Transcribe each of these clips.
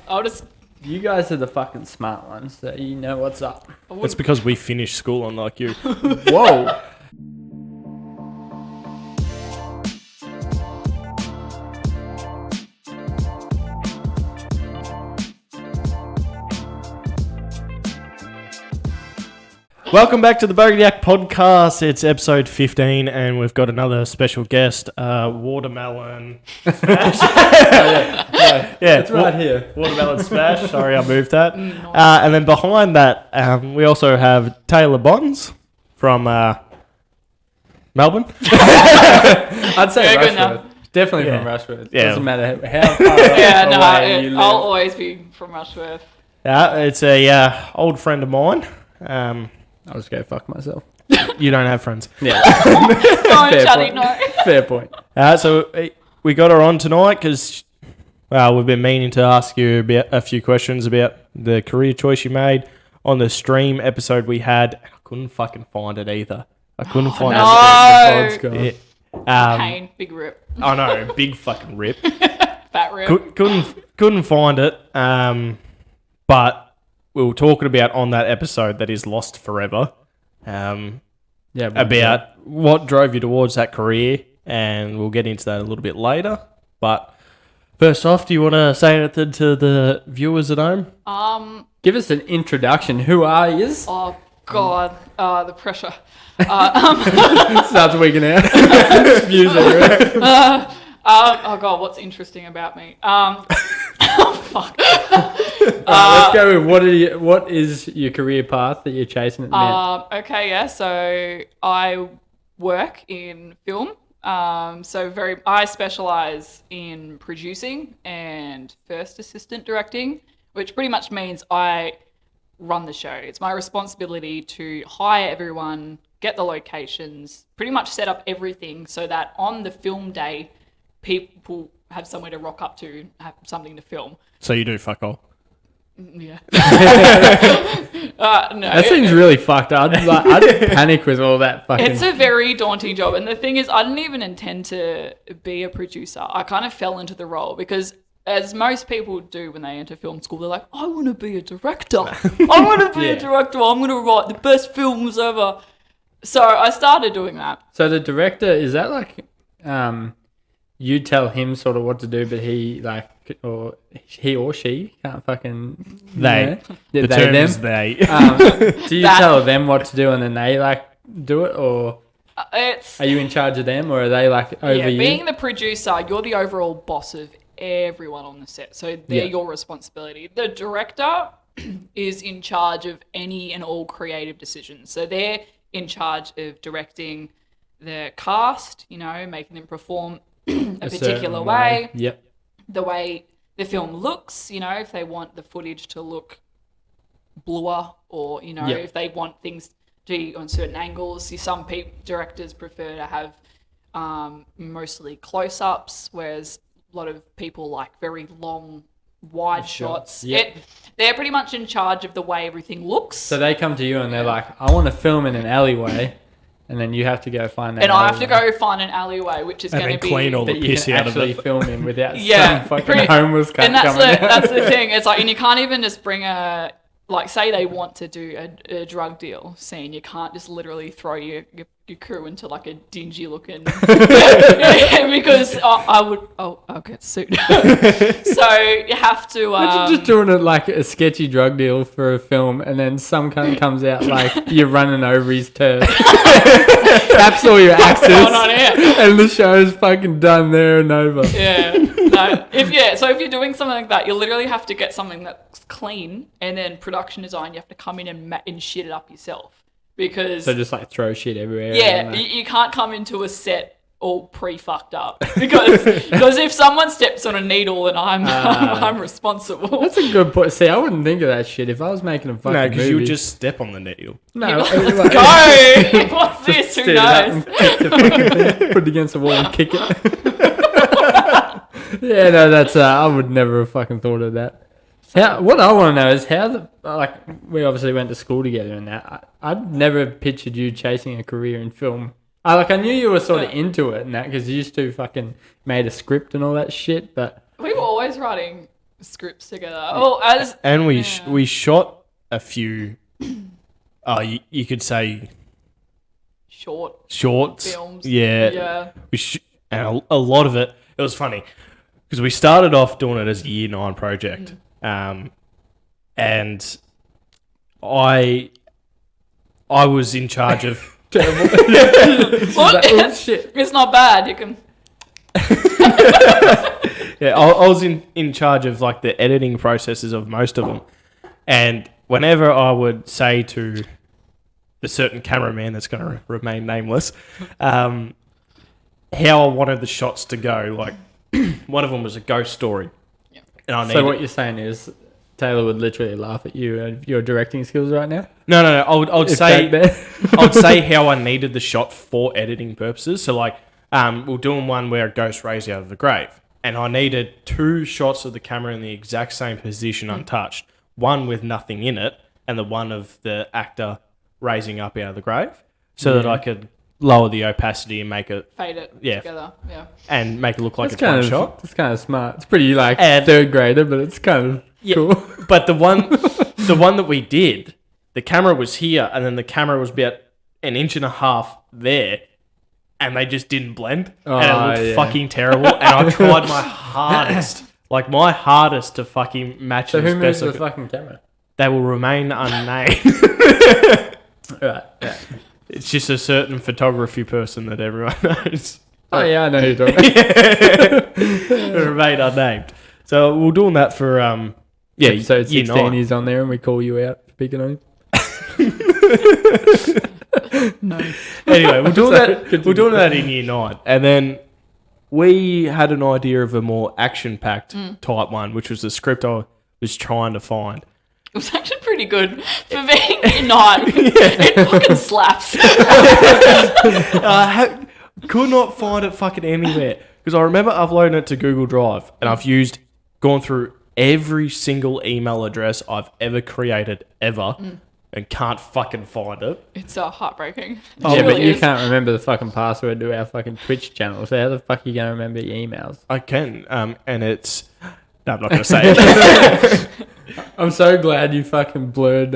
I'll just... You guys are the fucking smart ones, so you know what's up. It's because we finished school unlike you. Whoa. Welcome back to the Bogan Yack podcast. It's episode 15 and we've got another special guest, Watermelon Smash. It's right here. Watermelon Smash. Sorry, I moved that. And then behind that, we also have Taylah Bons from Melbourne. I'd say Rushworth. Definitely from Rushworth. Yeah. Doesn't matter how far away you live. I'll always be from Rushworth. It's a old friend of mine. I'll just go fuck myself. You don't have friends. Yeah. Fair point. So we got her on tonight because we've been meaning to ask you about a few questions about the career choice you made on the stream episode we had. I couldn't fucking find it either. I couldn't find it. Pain, big rip. I know, big fucking rip. Fat rip. Couldn't find it. But we were talking about on that episode that is lost forever. About what drove you towards that career, and we'll get into that a little bit later. But first off, do you want to say anything to the viewers at home? Give us an introduction. Who are you? Oh God, the pressure. Starts wigging out. Views everywhere. Oh God, what's interesting about me? Oh fuck. Let's go with what is your career path that you're chasing at the minute? Okay, so I work in film. I specialize in producing and first assistant directing, which pretty much means I run the show. It's my responsibility to hire everyone, get the locations, pretty much set up everything so that on the film day, people have somewhere to rock up to, have something to film. So you do fuck all. Yeah. No. That seems really fucked up. I'd panic with all that fucking... It's a very daunting job. And the thing is, I didn't even intend to be a producer. I kind of fell into the role because, as most people do when they enter film school, they're like, I want to be a director. I want to be a director. I'm going to write the best films ever. So I started doing that. So the director, is that like... you tell him sort of what to do, but he or she can't fucking... They. Yeah, the they, term them. is they. Do you tell them what to do and then they do it, or are you in charge of them, or are they over you? Being the producer, you're the overall boss of everyone on the set, so they're your responsibility. The director is in charge of any and all creative decisions, so they're in charge of directing the cast, making them perform a particular way. Yep. The way the film looks, if they want the footage to look bluer, or if they want things to be on certain angles. Some directors prefer to have mostly close-ups, whereas a lot of people like very long wide shots. Yep. They're pretty much in charge of the way everything looks. So they come to you and they're like, I want to film in an alleyway. And then you have to go find that. And I have to go find an alleyway, which is going to be... clean all the piss out of it. Actually film in without some fucking homeless cunt coming out. That's the thing. It's like, and you can't even just bring say they want to do a drug deal scene. You can't just literally throw your crew into like a dingy looking... because I'll get sued. So you have to... Imagine just doing it like a sketchy drug deal for a film, and then some cunt comes out like you're running over his turf. Taps all your actors, and the show's fucking done there and over. Yeah. No. So if you're doing something like that, you literally have to get something that's clean, and then production design, you have to come in and shit it up yourself. Because so just throw shit everywhere. Yeah, you can't come into a set all pre-fucked up because if someone steps on a needle, then I'm responsible. That's a good point. See, I wouldn't think of that shit if I was making a fucking movie. No, because you would just step on the needle. No, let's go. What's this? Who knows? Put it against the wall and kick it. Yeah, no, that's I would never have fucking thought of that. What I want to know is how we obviously went to school together and that. I'd never pictured you chasing a career in film. I knew you were sort of into it and that because you used to fucking made a script and all that shit, but... We were always writing scripts together. Oh, and we shot a few. You could say shorts. Films. Yeah. And a lot of it. It was funny because we started off doing it as a Year 9 project, and I was in charge of. Terrible. It's not bad. You can. Yeah, I was in charge of like the editing processes of most of them, and whenever I would say to the certain cameraman that's going to remain nameless, how I wanted the shots to go, like one of them was a ghost story. Yeah. And so what you're saying is Taylah would literally laugh at you and your directing skills right now? No. I would say how I needed the shot for editing purposes. So like we're doing one where a ghost raised out of the grave, and I needed 2 shots of the camera in the exact same position untouched. One with nothing in it, and the one of the actor raising up out of the grave, so that I could lower the opacity and make it fade it together. Yeah, and make it look like it's one shot. It's kind of smart. It's pretty like third grader, but it's kind of cool. But the one that we did, the camera was here, and then the camera was about 1.5 inches there, and they just didn't blend, and it looked fucking terrible. And I tried my hardest, to fucking match. So who moves the fucking camera? They will remain unnamed. Right. Yeah. It's just a certain photography person that everyone knows. Oh yeah, I know who you're talking about. Remain unnamed. So we're doing that for episode 16 is on there, and we call you out for picking on him. No. Anyway, we're doing that in Year 9, and then we had an idea of a more action-packed type one, which was the script I was trying to find. It was actually pretty good for being Year 9. It fucking slaps. Could not find it fucking anywhere, because I remember uploading it to Google Drive, and I've gone through every single email address I've ever created ever, and can't fucking find it. It's heartbreaking. Oh, yeah, but you can't remember the fucking password to our fucking Twitch channel, so how the fuck are you going to remember your emails? I can, and it's... No, I'm not going to say it. I'm so glad you fucking blurred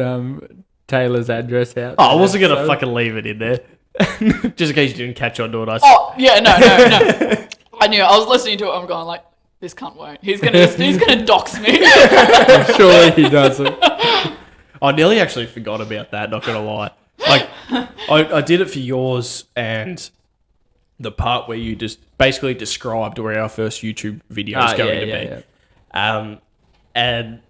Taylor's address out. Oh, I wasn't going to fucking leave it in there. Just in case you didn't catch on to it. Oh, yeah, no. I knew. I was listening to it. I'm going like, this cunt won't. He's gonna dox me. I'm sure he doesn't. I nearly actually forgot about that, not going to lie. Like, I did it for yours and the part where you just basically described where our first YouTube video is going to be. Yeah. And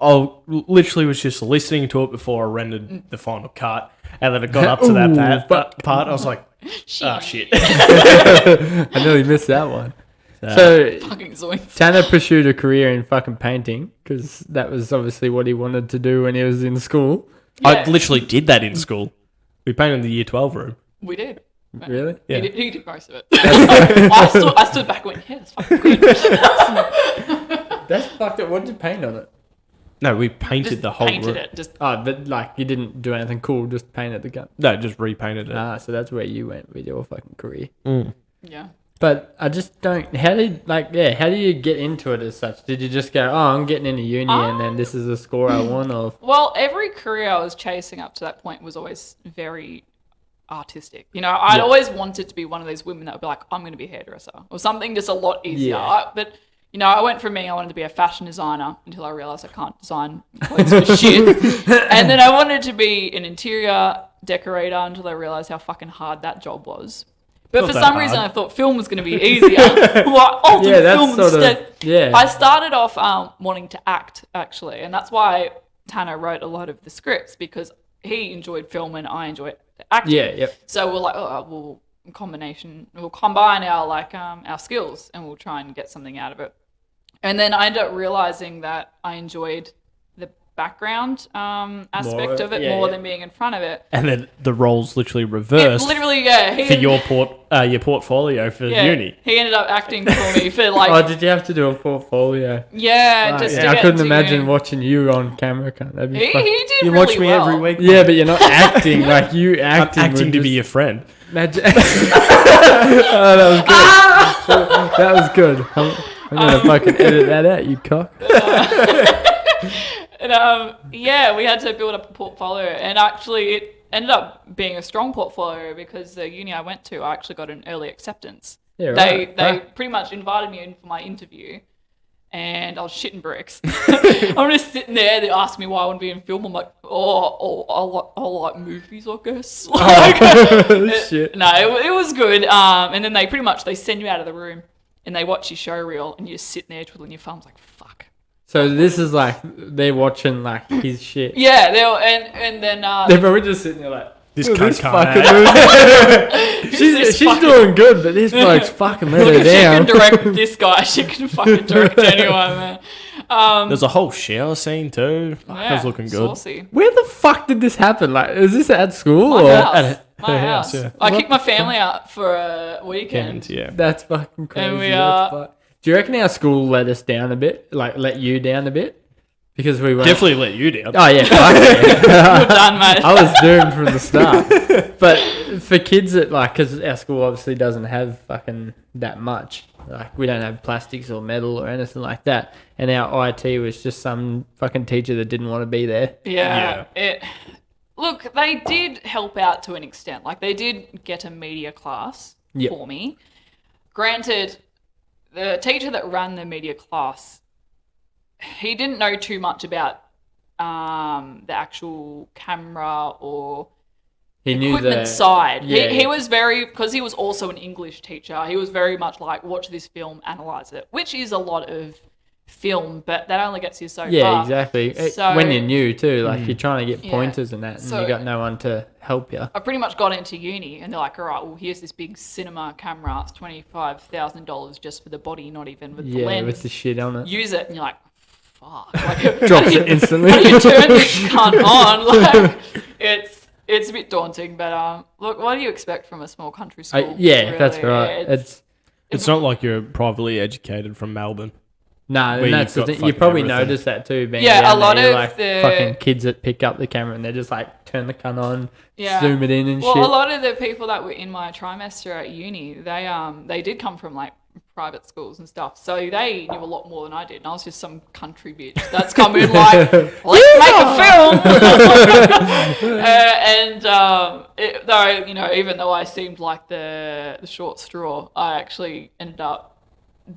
I literally was just listening to it before I rendered the final cut. And then it got up to that part. I was like, shit. I nearly missed that one. So fucking zoinks. Tanner pursued a career in fucking painting because that was obviously what he wanted to do when he was in school. Yeah. I literally did that in school. We painted the Year 12 room. We did. Really? Yeah. He did most of it. I stood back and went, yeah, that's fucking good. That's fucked up. What did you paint on it? No, we painted Just the whole painted room. it. But like you didn't do anything cool, just painted the gun. No, just repainted it. So that's where you went with your fucking career. Yeah. But I just don't. How do you get into it as such? Did you just go, I'm getting into uni and then this is the score I want? Or well, every career I was chasing up to that point was always very artistic. You know, I'd always wanted to be one of those women that would be like, I'm going to be a hairdresser or something just a lot easier. But you know, I went from being I wanted to be a fashion designer until I realized I can't design clothes for shit. And then I wanted to be an interior decorator until I realized how fucking hard that job was. But for some reason, I thought film was going to be easier. Film instead. I started off wanting to act, actually. And that's why Tanner wrote a lot of the scripts, because he enjoyed film and I enjoyed acting. Yeah, yep. So we're like, we'll combine our our skills and we'll try and get something out of it. And then I ended up realizing that I enjoyed the background aspect of it more than being in front of it. And then the roles literally reversed. For your portfolio for uni. He ended up acting for me for like. Oh, did you have to do a portfolio? Yeah, just to I couldn't imagine watching you on camera. That'd be he did you really watch me well. every week. Yeah, but you're not acting like you acting. I'm acting to be your friend. Imagine. That was good. That was good. I'm gonna fucking edit that out, you cock. And yeah, we had to build up a portfolio, and actually it ended up being a strong portfolio because the uni I went to, I actually got an early acceptance. Yeah, right. They pretty much invited me in for my interview, and I was shitting bricks. I'm just sitting there. They asked me why I want to be in film. I'm like, I like movies, I guess. Shit. No, it was good. And then they send you out of the room, and they watch your show reel, and you're just sitting there twiddling your thumbs like, fuck. So this is like they're watching like his shit. Yeah, and then They're probably just sitting there like, This "Look, cunt can't fucking act." movie." she's doing good, but this bloke's fucking let look, her if she down. can direct this guy, she can fucking direct anyone, man. There's a whole shower scene too. Fuck, that was looking good. Saucy. Where the fuck did this happen? Like, is this at school My or? house. at My her house. house, yeah. I kicked my family out for a weekend. Yeah. That's fucking crazy. And we What are- the fuck? Do you reckon our school let us down a bit? Like, let you down a bit? Because we were Definitely let you down. Oh yeah, fuck yeah. Good done, mate. I was doomed from the start. But for kids that like, because our school obviously doesn't have fucking that much. Like, we don't have plastics or metal or anything like that. And our IT was just some fucking teacher that didn't want to be there. Yeah. Look, they did help out to an extent. Like, they did get a media class for me. Granted, the teacher that ran the media class, he didn't know too much about the actual camera or He knew equipment the side. Yeah, He was very, because he was also an English teacher, he was very much like, watch this film, analyze it, which is a lot of film, but that only gets you so Yeah, far. exactly. So- When you're new too, like you're trying to get pointers and that, and So- you got no one to help you. I pretty much got into uni, and they're like, all right, well, here's this big cinema camera. It's $25,000 just for the body, not even with the Yeah, lens. with the shit on it. Use it, and you're like, fuck. Like, Drops it instantly. how do you turn this cunt on? Like, it's a bit daunting, but look, what do you expect from a small country school? Yeah, that's really? right. It's not like you're privately educated from Melbourne. No, Where and that's the you've got thing. You fucking probably everything. notice that too. Being Yeah, down a lot there, you're of like the- fucking kids that pick up the camera and they just like turn the cunt on, Yeah. zoom it in and Well, shit. a lot of the people that were in my trimester at uni, they did come from like private schools and stuff, so they knew a lot more than I did. And I was just some country bitch that's come in like, let's make a film. Though, you know, even though I seemed like the short straw, I actually ended up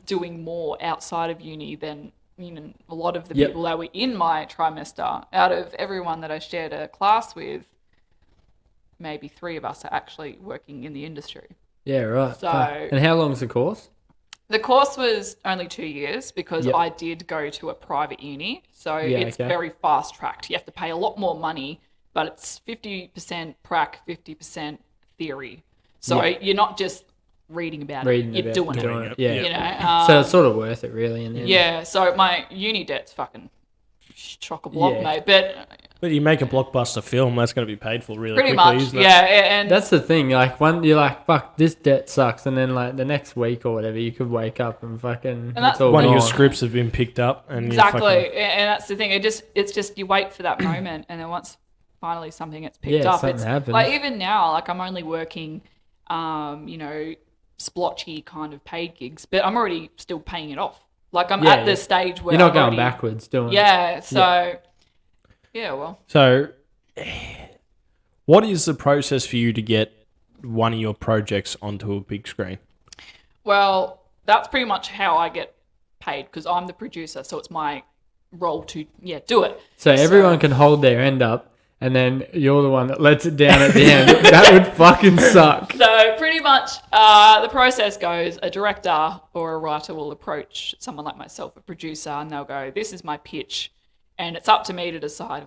doing more outside of uni than, you know, a lot of the Yep. people that were in my trimester. Out of everyone that I shared a class with, maybe 3 of us are actually working in the industry. Yeah, right. So- Fuck. And how long's the course? The course was only 2 years because Yep. I did go to a private uni. So Yeah, it's okay. very fast tracked. You have to pay a lot more money, but it's 50% prac, 50% theory. So Yeah. you're not just reading about Reading it, you're about doing it. it. Yeah. You know? So it's sort of worth it, really. In the end. Yeah, so my uni debt's fucking chock-a-block, Yeah. mate. But But you make a blockbuster film, that's going to be paid for really pretty quickly, much, isn't it? yeah. And That's the thing. Like, one, you're like, fuck, this debt sucks, and then like the next week or whatever, you could wake up and fucking. that's it's all One of your gone. scripts have been picked up, and exactly. You fucking, And that's the thing. It's just you wait for that moment, and then once finally something gets picked Yeah, up, something it's happens. like even now, like I'm only working, you know, splotchy kind of paid gigs, but I'm already still paying it off. Like I'm Yeah, at the yeah. stage where You're not I've going already- backwards doing it. Yeah. So yeah, well, So, what is the process for you to get one of your projects onto a big screen? well, that's pretty much how I get paid because I'm the producer, so it's my role to do it. So everyone can hold their end up, and then you're the one that lets it down at the end. That would fucking suck. So pretty much the process goes, a director or a writer will approach someone like myself, a producer, and they'll go, this is my pitch. And it's up to me to decide,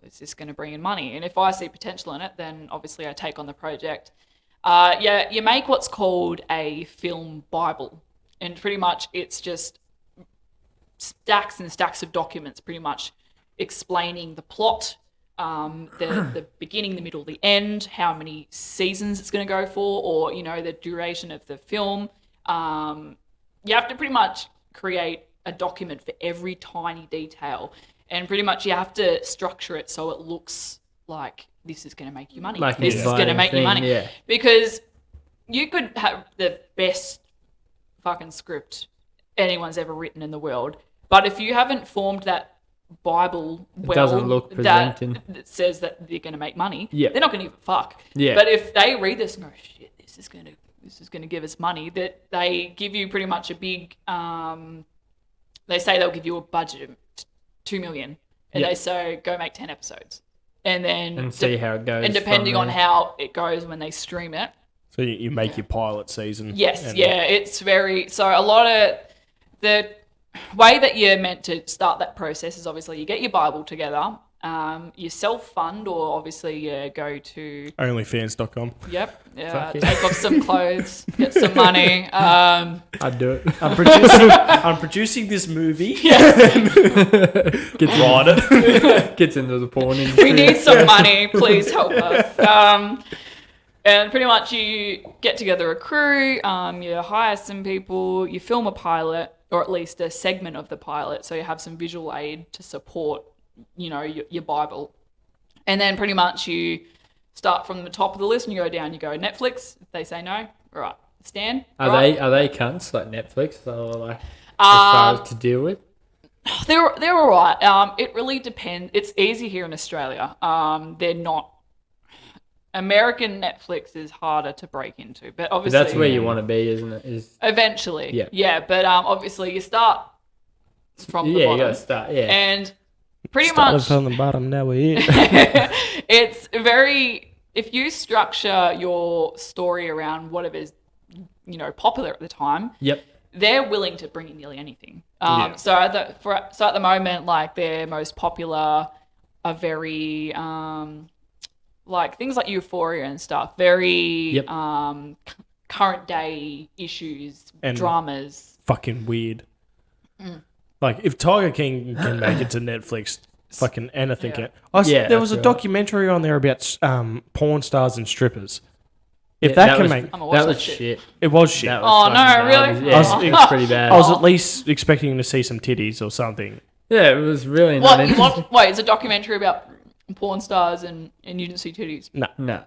is this going to bring in money? And if I see potential in it, then obviously I take on the project. You make what's called a film Bible. And pretty much it's just stacks and stacks of documents pretty much explaining the plot, the beginning, the middle, the end, how many seasons it's going to go for, or, you know, the duration of the film. You have to pretty much create a document for every tiny detail, and pretty much you have to structure it so it looks like this is going to make you money. Like this an is going to exciting make you thing, money. yeah. Because you could have the best fucking script anyone's ever written in the world. But if you haven't formed that Bible well, It doesn't look presenting. that says that they're going to make money, Yeah. they're not going to give a fuck. Yeah. But if they read this and go, shit, this is going to give us money, that they give you pretty much a big, they say they'll give you a budget of $2 million, and they say go make 10 episodes, and then and see how it goes. and depending from on there. how it goes when they stream it. So you make your pilot season. Yes, and- it's very, so a lot of the way that you're meant to start that process is obviously you get your Bible together, you self-fund, or obviously you go to Onlyfans.com. Yep. Fuck yeah. Take off some clothes, get some money. I'd do it. I'm producing this movie. Gets, Ride it. gets into the porn industry. We need some money. Please help us. And pretty much you get together a crew, you hire some people, you film a pilot, or at least a segment of the pilot, so you have some visual aid to support, your Bible. And then pretty much you start from the top of the list and you go down, you go Netflix. If they say no, all right, Stan. Are right. they cunts like Netflix? Or like as far as to deal with? They're all right. It really depends. It's easy here in Australia. They're not. American Netflix is harder to break into, but obviously That's where you want to be, isn't it? eventually. Yeah. Yeah, but obviously you start from the Yeah, bottom. you gotta start. Yeah. And pretty Started much from the bottom, now we're here. it's very, if you structure your story around whatever's popular at the time, Yep. they're willing to bring in nearly anything. Yeah. So at the moment, like their most popular are very like things like Euphoria and stuff. Very Yep. current day issues, And- dramas. Fucking weird. Like, if Tiger King can make it to Netflix, fucking anything Yeah. can. Yeah, there was a that's right. documentary on there about porn stars and strippers. If Yeah, that can was, make... I'm gonna watch that was that shit. shit. It was shit. That Oh, was no, fucking bad. really? Yeah, it was pretty bad. I was at least expecting to see some titties or something. Yeah, it was really not interesting. Wait, it's a documentary about porn stars and you didn't see titties. No. Why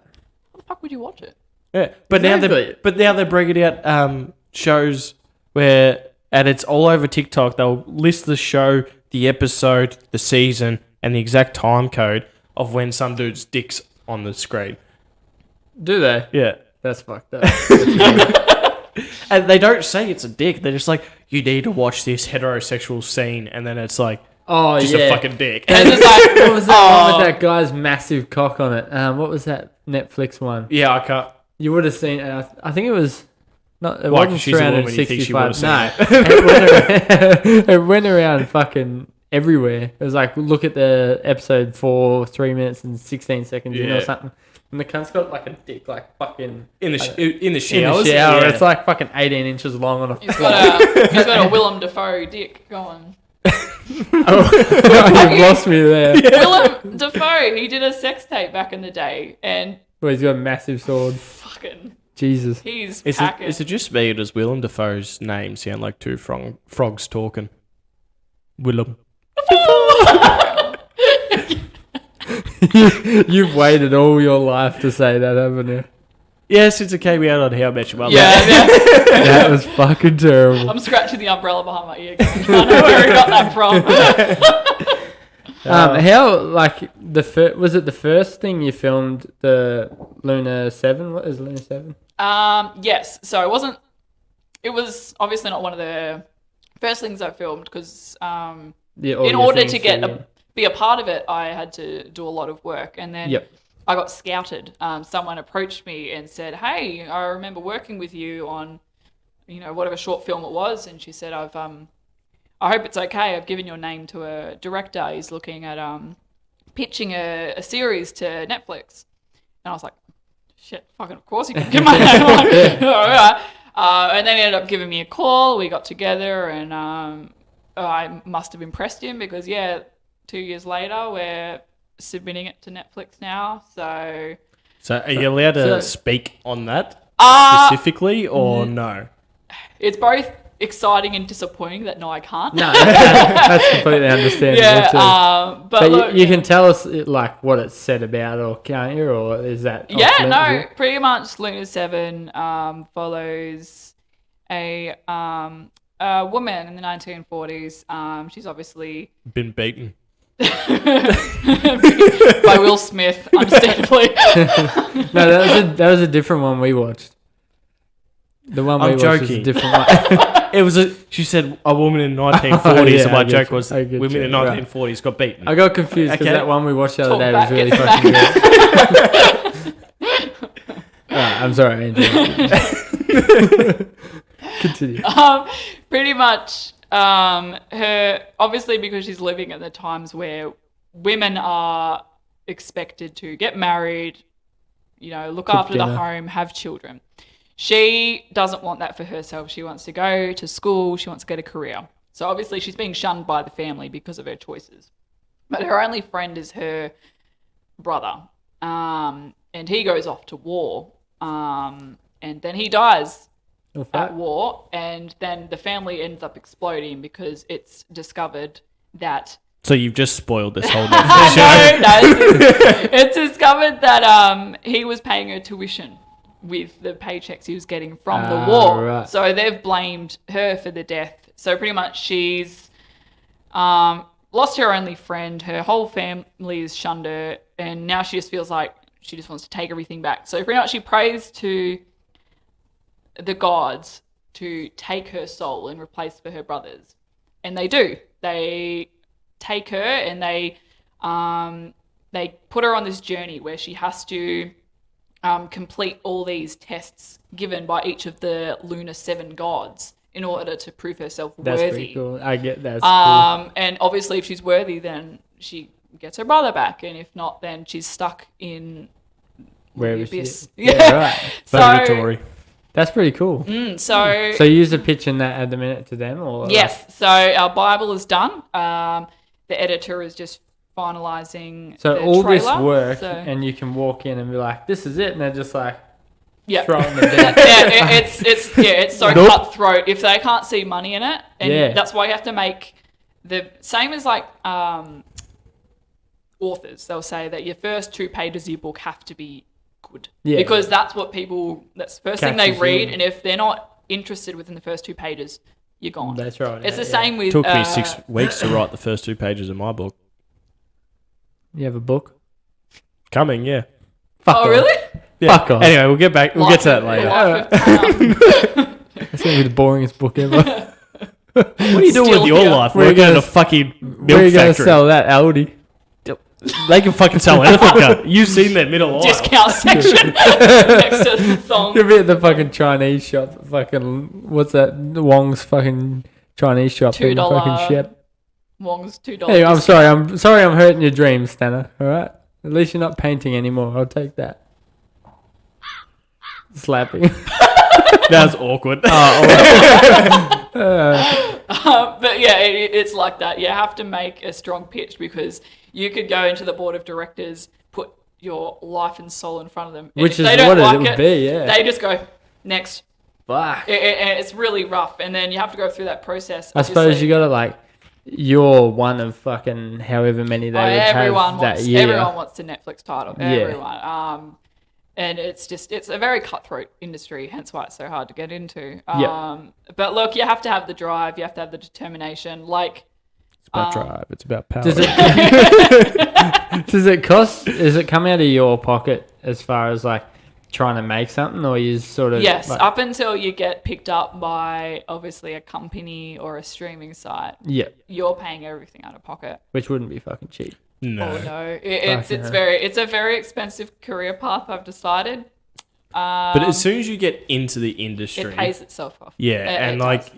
the fuck would you watch it? Yeah, but Exactly. now they're bringing out shows where, and it's all over TikTok. They'll list the show, the episode, the season, and the exact time code of when some dude's dick's on the screen. Do they? Yeah, That's fucked up. and they don't say it's a dick. They're just like, you need to watch this heterosexual scene, and then it's like Oh, just yeah. a fucking dick. And it's just like, What was that one with that guy's massive cock on it? What was that Netflix one? Yeah, I can't. You would have seen it. I think it was not. It Why, 'cause wasn't she's a woman, you think she 365. would've No, it went, around, it went around fucking everywhere. It was like, look at the episode for 3 minutes and 16 seconds in Yeah. or something. And the cunt's got like a dick, like fucking In the in showers. the shower. Yeah. It's like fucking 18 inches long on a he's floor. got a Willem Dafoe dick going. You've lost me there. Willem Dafoe, he did a sex tape back in the day, and Well, he's got a massive sword. fucking, Jesus. he's Is packing. it just me, or does Willem Dafoe's name sound like two frogs talking? Willem. You've waited all your life to say that, haven't you? Yeah, since it came out on How I Met Your Mother. yeah, That was fucking terrible. I'm scratching the umbrella behind my ear. Going, I know where he got that from. How like was it the first thing you filmed, the Luna 7? What is Luna 7? Yes. So it was obviously not one of the first things I filmed because Yeah, all in your order things to get too, be a part of it, I had to do a lot of work, and then Yep. I got scouted. Someone approached me and said, "Hey, I remember working with you on, whatever short film it was." And she said, "I hope it's okay. I've given your name to a director. He's looking at pitching a series to Netflix." And I was like, "Shit, fucking of course you can give my name." I'm like, all right. And then he ended up giving me a call. We got together, and I must have impressed him because 2 years later we're submitting it to Netflix now. So So are you allowed to So- speak on that uh, specifically, or no? it's both exciting and disappointing that no, I can't. No, that's completely understandable too. Yeah, but But look, you can tell us like what it's said about, or can't you? Or is that off limits? no, pretty much Luna 7 follows a a woman in the 1940s. She's obviously Been beaten. by Will Smith, understandably. No, that was a different one we watched. The one we I'm watched was a joking. different one. She said a woman in 1940s, Yeah, and my I get joke you. was I get women you. in 1940s got beaten. I got confused because Okay. that one we watched the other Talk day back, was really get fucking back. good. Alright, I'm sorry, Andrew. Continue. Pretty much, her obviously because she's living at the times where women are expected to get married, look Cook after the dinner. home, have children. She doesn't want that for herself. She wants to go to school. She wants to get a career. So obviously she's being shunned by the family because of her choices. But her only friend is her brother. And he goes off to war. And then he dies at war. And then the family ends up exploding because it's discovered that... So you've just spoiled this whole No, it's discovered that he was paying her tuition with the paychecks he was getting from the war. Right. So they've blamed her for the death. So pretty much she's lost her only friend. Her whole family has shunned her. And now she just feels like she just wants to take everything back. So pretty much she prays to the gods to take her soul and replace for her brothers. And they do. They take her and they put her on this journey where she has to complete all these tests given by each of the lunar 7 gods in order to prove herself That's worthy. pretty cool. I get that. Cool. And obviously if she's worthy, then she gets her brother back, and if not, then she's stuck in Wherever the she abyss. is. Yeah, right. Purgatory. That's pretty cool. So So you use a pitching that at the minute to them, or yes, so our Bible is done. The editor is just finalising So the all trailer, this work, so- and you can walk in and be like, "This is it," and they're just like yeah. throwing the dead. It's so Nope. cutthroat if they can't see money in it, and Yeah. that's why you have to make the same as like authors. They'll say that your first 2 pages of your book have to be good, because that's what that's the first thing they Catches you. read, and if they're not interested within the first 2 pages, you're gone. That's right. It's yeah, the same with Took me 6 weeks to write the first 2 pages of my book. You have a book? Coming, yeah. Fuck Oh off. really? Yeah. Fuck off. Anyway, we'll get to that later. It's gonna be the boringest book ever. What are you doing Still with your here. life? Where you Working at gonna- a fucking Where are milk you gonna factory. sell that, Aldi? They can fucking sell anything. cunt. You've seen their middle aisle. Discount section next to the thong. You'll be at the fucking Chinese shop. Fucking what's that? Wong's fucking Chinese shop. in $2 fucking shit. Wong's $2. Hey, I'm sorry. I'm sorry. I'm hurting your dreams, Stanner. All right. At least you're not painting anymore. I'll take that. Slapping. That was awkward. But yeah, it's like that. You have to make a strong pitch, because you could go into the board of directors, put your life and soul in front of them, and Which if is they don't what it like would be, yeah. they just go next. Fuck. It's really rough, and then you have to go through that process. I suppose you gotta like, you're one of fucking however many they would everyone have that wants year. everyone wants the Netflix title. Yeah. Everyone. And it's a very cutthroat industry, hence why it's so hard to get into. But look, you have to have the drive, you have to have the determination. Like, It's about drive. It's about power. Does it cost? Does it come out of your pocket as far as like trying to make something, or you sort of yes, like, up until you get picked up by obviously a company or a streaming site, yeah, you're paying everything out of pocket. which wouldn't be fucking cheap. No. Oh no, it's Fucking it's a very expensive career path, I've decided. But as soon as you get into the industry, It pays itself off. yeah, and it like does.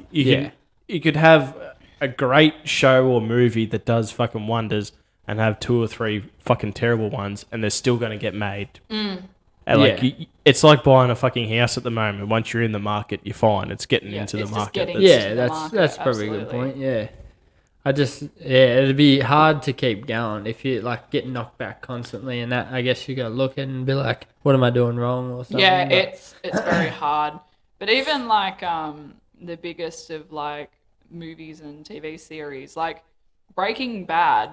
you could have a great show or movie that does fucking wonders, and have 2 or 3 fucking terrible ones, and they're still going to get made. And like Yeah. it's like buying a fucking house at the moment. Once you're in the market, you're fine. It's getting Yeah, into it's the just market. getting- That's- into Yeah, the that's market, probably a good absolutely. point. Yeah, it'd be hard to keep going if you like get knocked back constantly, and that I guess you gotta look at it and be like, what am I doing wrong or something? Yeah, But- it's very hard. But even like the biggest of like movies and TV series, like Breaking Bad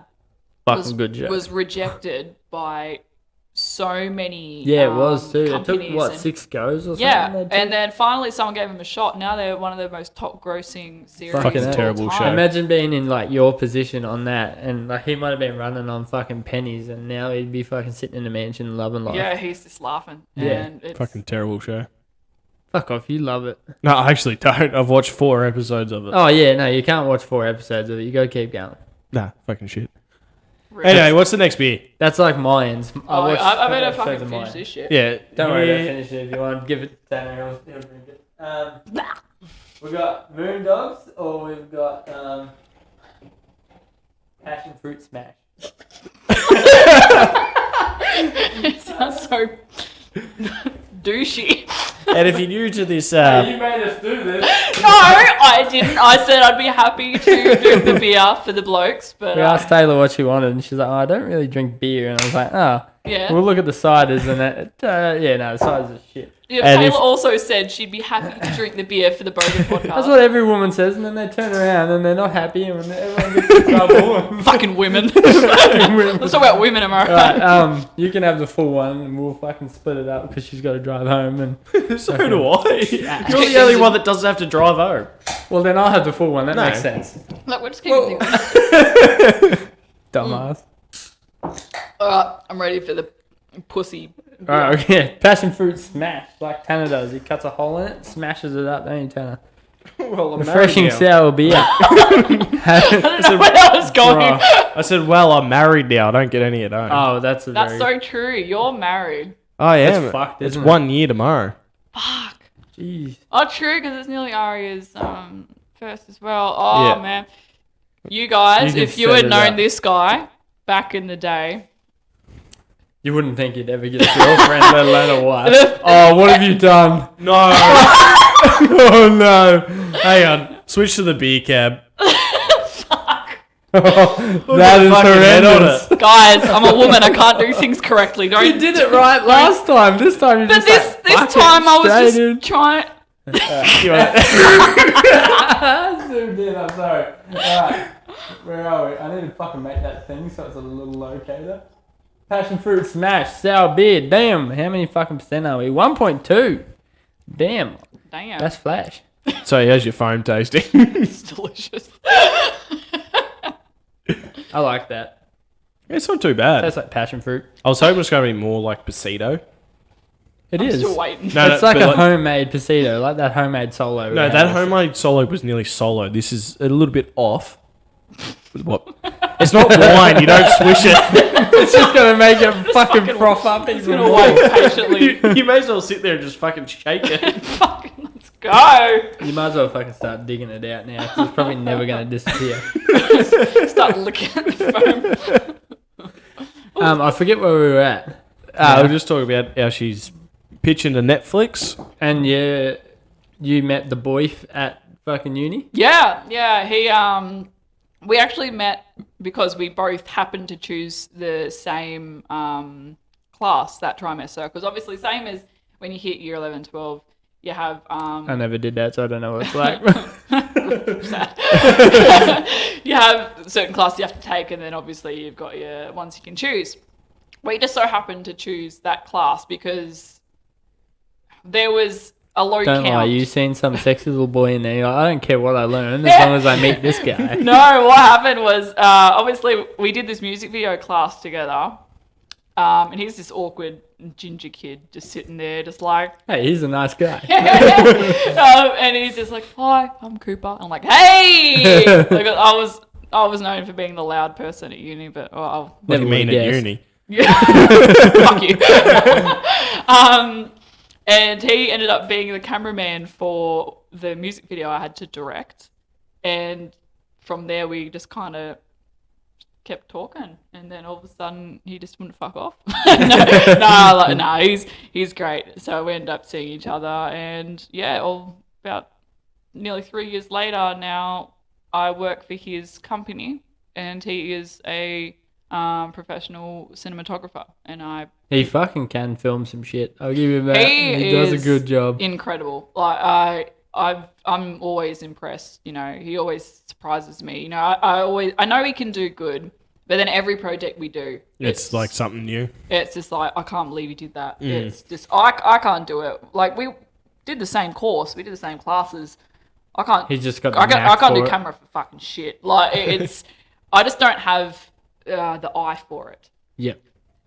fucking good joke. was rejected by so many Yeah, it was too. It took companies 6 goes or something. Yeah, and then finally someone gave them a shot. Now they're one of the most top grossing series. Fucking of all terrible time. show. Imagine being in like your position on that, and like he might have been running on fucking pennies, and now he'd be fucking sitting in a mansion loving life. Yeah, he's just laughing. Yeah. And it's, Fucking terrible show. Fuck off, you love it. No, I actually don't. I've watched 4 episodes of it. Oh yeah, no, you can't watch 4 episodes of it. You gotta keep going. Nah, fucking shit. Anyway, what's the next beer? That's like Mayans. I better fucking finish this shit. Yeah. Don't worry about finishing it if you want. Give it to Tanner. He'll drink it. We've got Moon Dogs, or we've got Passion Fruit Smash. It sounds so douchey. And if you're new to this... You made us do this. No, I didn't. I said I'd be happy to drink the beer for the blokes, but We asked Taylah what she wanted, and she's like, "Oh, I don't really drink beer." And I was like, "Oh, yeah. we'll look at the ciders." And yeah, no, the ciders are shit. Yeah, And Taylah also said she'd be happy to drink the beer for the Bogan podcast. That's what every woman says, and then they turn around and they're not happy, and when everyone gets in trouble. Fucking women. Let's talk about women, am I right? Right, you can have the full one, and we'll fucking split it up because she's got to drive home. And So do I. You're the only one that doesn't have to drive home. well, then I'll have the full one. That No. makes sense. Look, we're just keeping things. Dumbass. I'm ready for the pussy. All right, okay. Passion fruit smash, like Tanner does. He cuts a hole in it, smashes it up, don't you, Tanner? Well, I'm Refreshing married now. sour beer. I don't know where that was going. Bruh. I said, well, I'm married now. I don't get any at home. Oh, that's a That's very... so true. You're married. I am. That's fucked, It's isn't it? 1 year tomorrow. Fuck. Jeez. Oh, true, because it's nearly Aria's first as well. Oh, Yeah. man. You guys, You can if you set had it known up. this guy back in the day, You wouldn't think you'd ever get a girlfriend, let alone a wife. Oh, what have you done? No. Oh, no. Hang on. Switch to the beer cab. That is fucking head on horrendous. guys, I'm a woman. I can't do things correctly. Don't You did it right last time. This time you But just this fuck time it, I was straight just in. trying. Zoomed in, I'm sorry. Alright, where are we? I need to fucking make that thing so it's a little locator. Passion fruit smash, sour beer. Damn, how many fucking percent are we? 1.2. Damn, Damn, that's flash. So here's your foam tasting. it's delicious. I like that. It's not too bad. That's like passion fruit. I was hoping it was going to be more like Pasito. It I'm is. still waiting. No, It's like but a homemade pasito, like that homemade solo. we No, had. that homemade solo was nearly solo. This is a little bit off. What? It's not wine. You don't swish it. It's just gonna make it fucking fucking- froth up He's even gonna more. wait patiently. You may as well sit there and just fucking shake it. Fucking let's go. You might as well fucking start digging it out now, 'cause it's probably never gonna disappear. Start looking at the foam. I forget where we were at. We're just talking about how she's pitching to Netflix. And you met the boy at fucking uni. Yeah. He we actually met because we both happened to choose the same class that trimester. Because obviously, same as when you hit year 11, 12, you have I never did that, so I don't know what it's like. sad. You have certain classes you have to take, and then obviously you've got your ones you can choose. We just so happened to choose that class because there was a low Don't count. lie, you seen some sexy little boy in there. You're like, I don't care what I learn as long as I meet this guy. No, what happened was obviously we did this music video class together, and he's this awkward ginger kid just sitting there, just like, Hey, he's a nice guy. and he's just like, "Hi, I'm Cooper." I'm like, "Hey!" Like, I was known for being the loud person at uni, but What do Never you mean would've at guessed. uni? yeah, fuck you. And he ended up being the cameraman for the music video I had to direct, and from there we just kind of kept talking, and then all of a sudden he just wouldn't fuck off. no, he's great. So we ended up seeing each other, and yeah, all about nearly 3 years later now, I work for his company, and he is a professional cinematographer, and He fucking can film some shit. I'll give him that. He does a is good job. incredible. Like I'm always impressed. You know, he always surprises me. You know, I know he can do good, But then every project we do, It's like something new. it's just like, I can't believe you did that. It's just, I can't do it. Like, we did the same course, we did the same classes. I can't. He's just got. I can't do for it. camera for fucking shit. Like, it's, I just don't have the eye for it. Yep.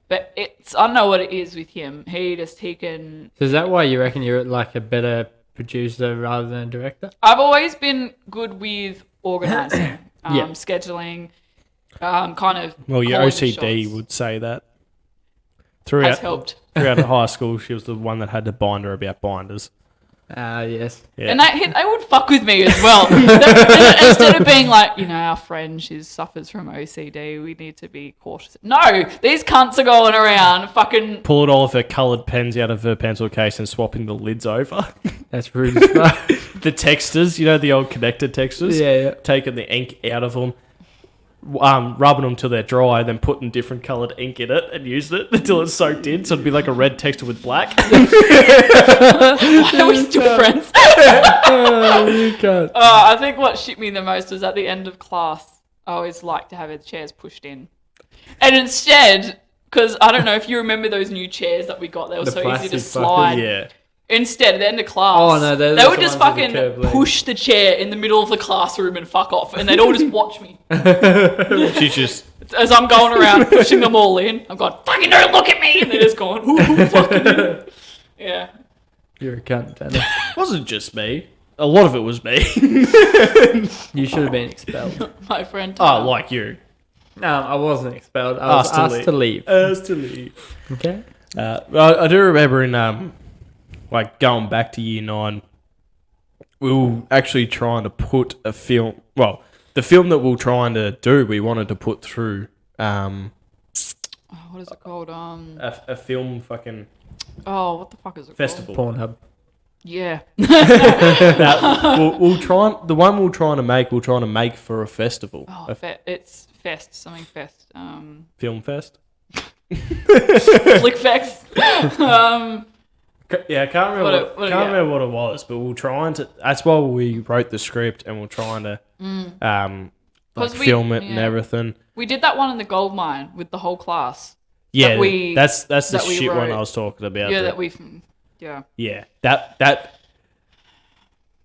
But it's, I don't know what it is with him. He can. So is that why you reckon you're like a better producer rather than a director? I've always been good with organising, Yeah. scheduling, kind of. Well, your calling the OCD shots. would say that. Has helped. Throughout high school, she was the one that had to bind her about binders. Yes. Yeah. And they would fuck with me as well. Instead of being like, our friend, she suffers from OCD, we need to be cautious. No, these cunts are going around fucking... Pulling all of her coloured pens out of her pencil case and swapping the lids over. That's rude as fuck. The textures, the old connected textures. Yeah. Taking the ink out of them, rubbing them till they're dry, then putting different coloured ink in it and using it until it's soaked in, so it'd be like a red texture with black. Why are we still friends? Oh, you can't. I think what shit me the most was at the end of class, I always like to have the chairs pushed in. And instead, because I don't know if you remember those new chairs that we got, they were The so easy to plastic slide. Yeah. Instead, at the end of class, Oh, no, those they are would the just ones with the fucking curved legs. push the chair in the middle of the classroom and fuck off. And they'd all just watch me She's just... as I'm going around pushing them all in. I'm going, fucking don't look at me. And they're just going, ooh, fucking. Yeah. You're a cunt, Tanner. wasn't just me. A lot of it was me. You should have been expelled. My friend. Oh, like you. No, I wasn't expelled. I was asked to leave. Asked to leave. Okay. I do remember in going back to year 9, we were actually trying to put a film. Well, the film that we were trying to do, we wanted to put through What is it called? a film fucking Oh, what the fuck is it festival. Pornhub. Yeah. We'll try the one we're trying to make. We're trying to make for a festival, Oh, a it's Fest, something Fest. film fest. Flick Fest. Yeah, I can't remember. What Remember what it was, but we're trying to. That's why we wrote the script, and we're trying to film it and everything. We did that one in the gold mine with the whole class. Yeah, we- that's the that we shit one wrote. I was talking about. Yeah, that- yeah. Yeah, that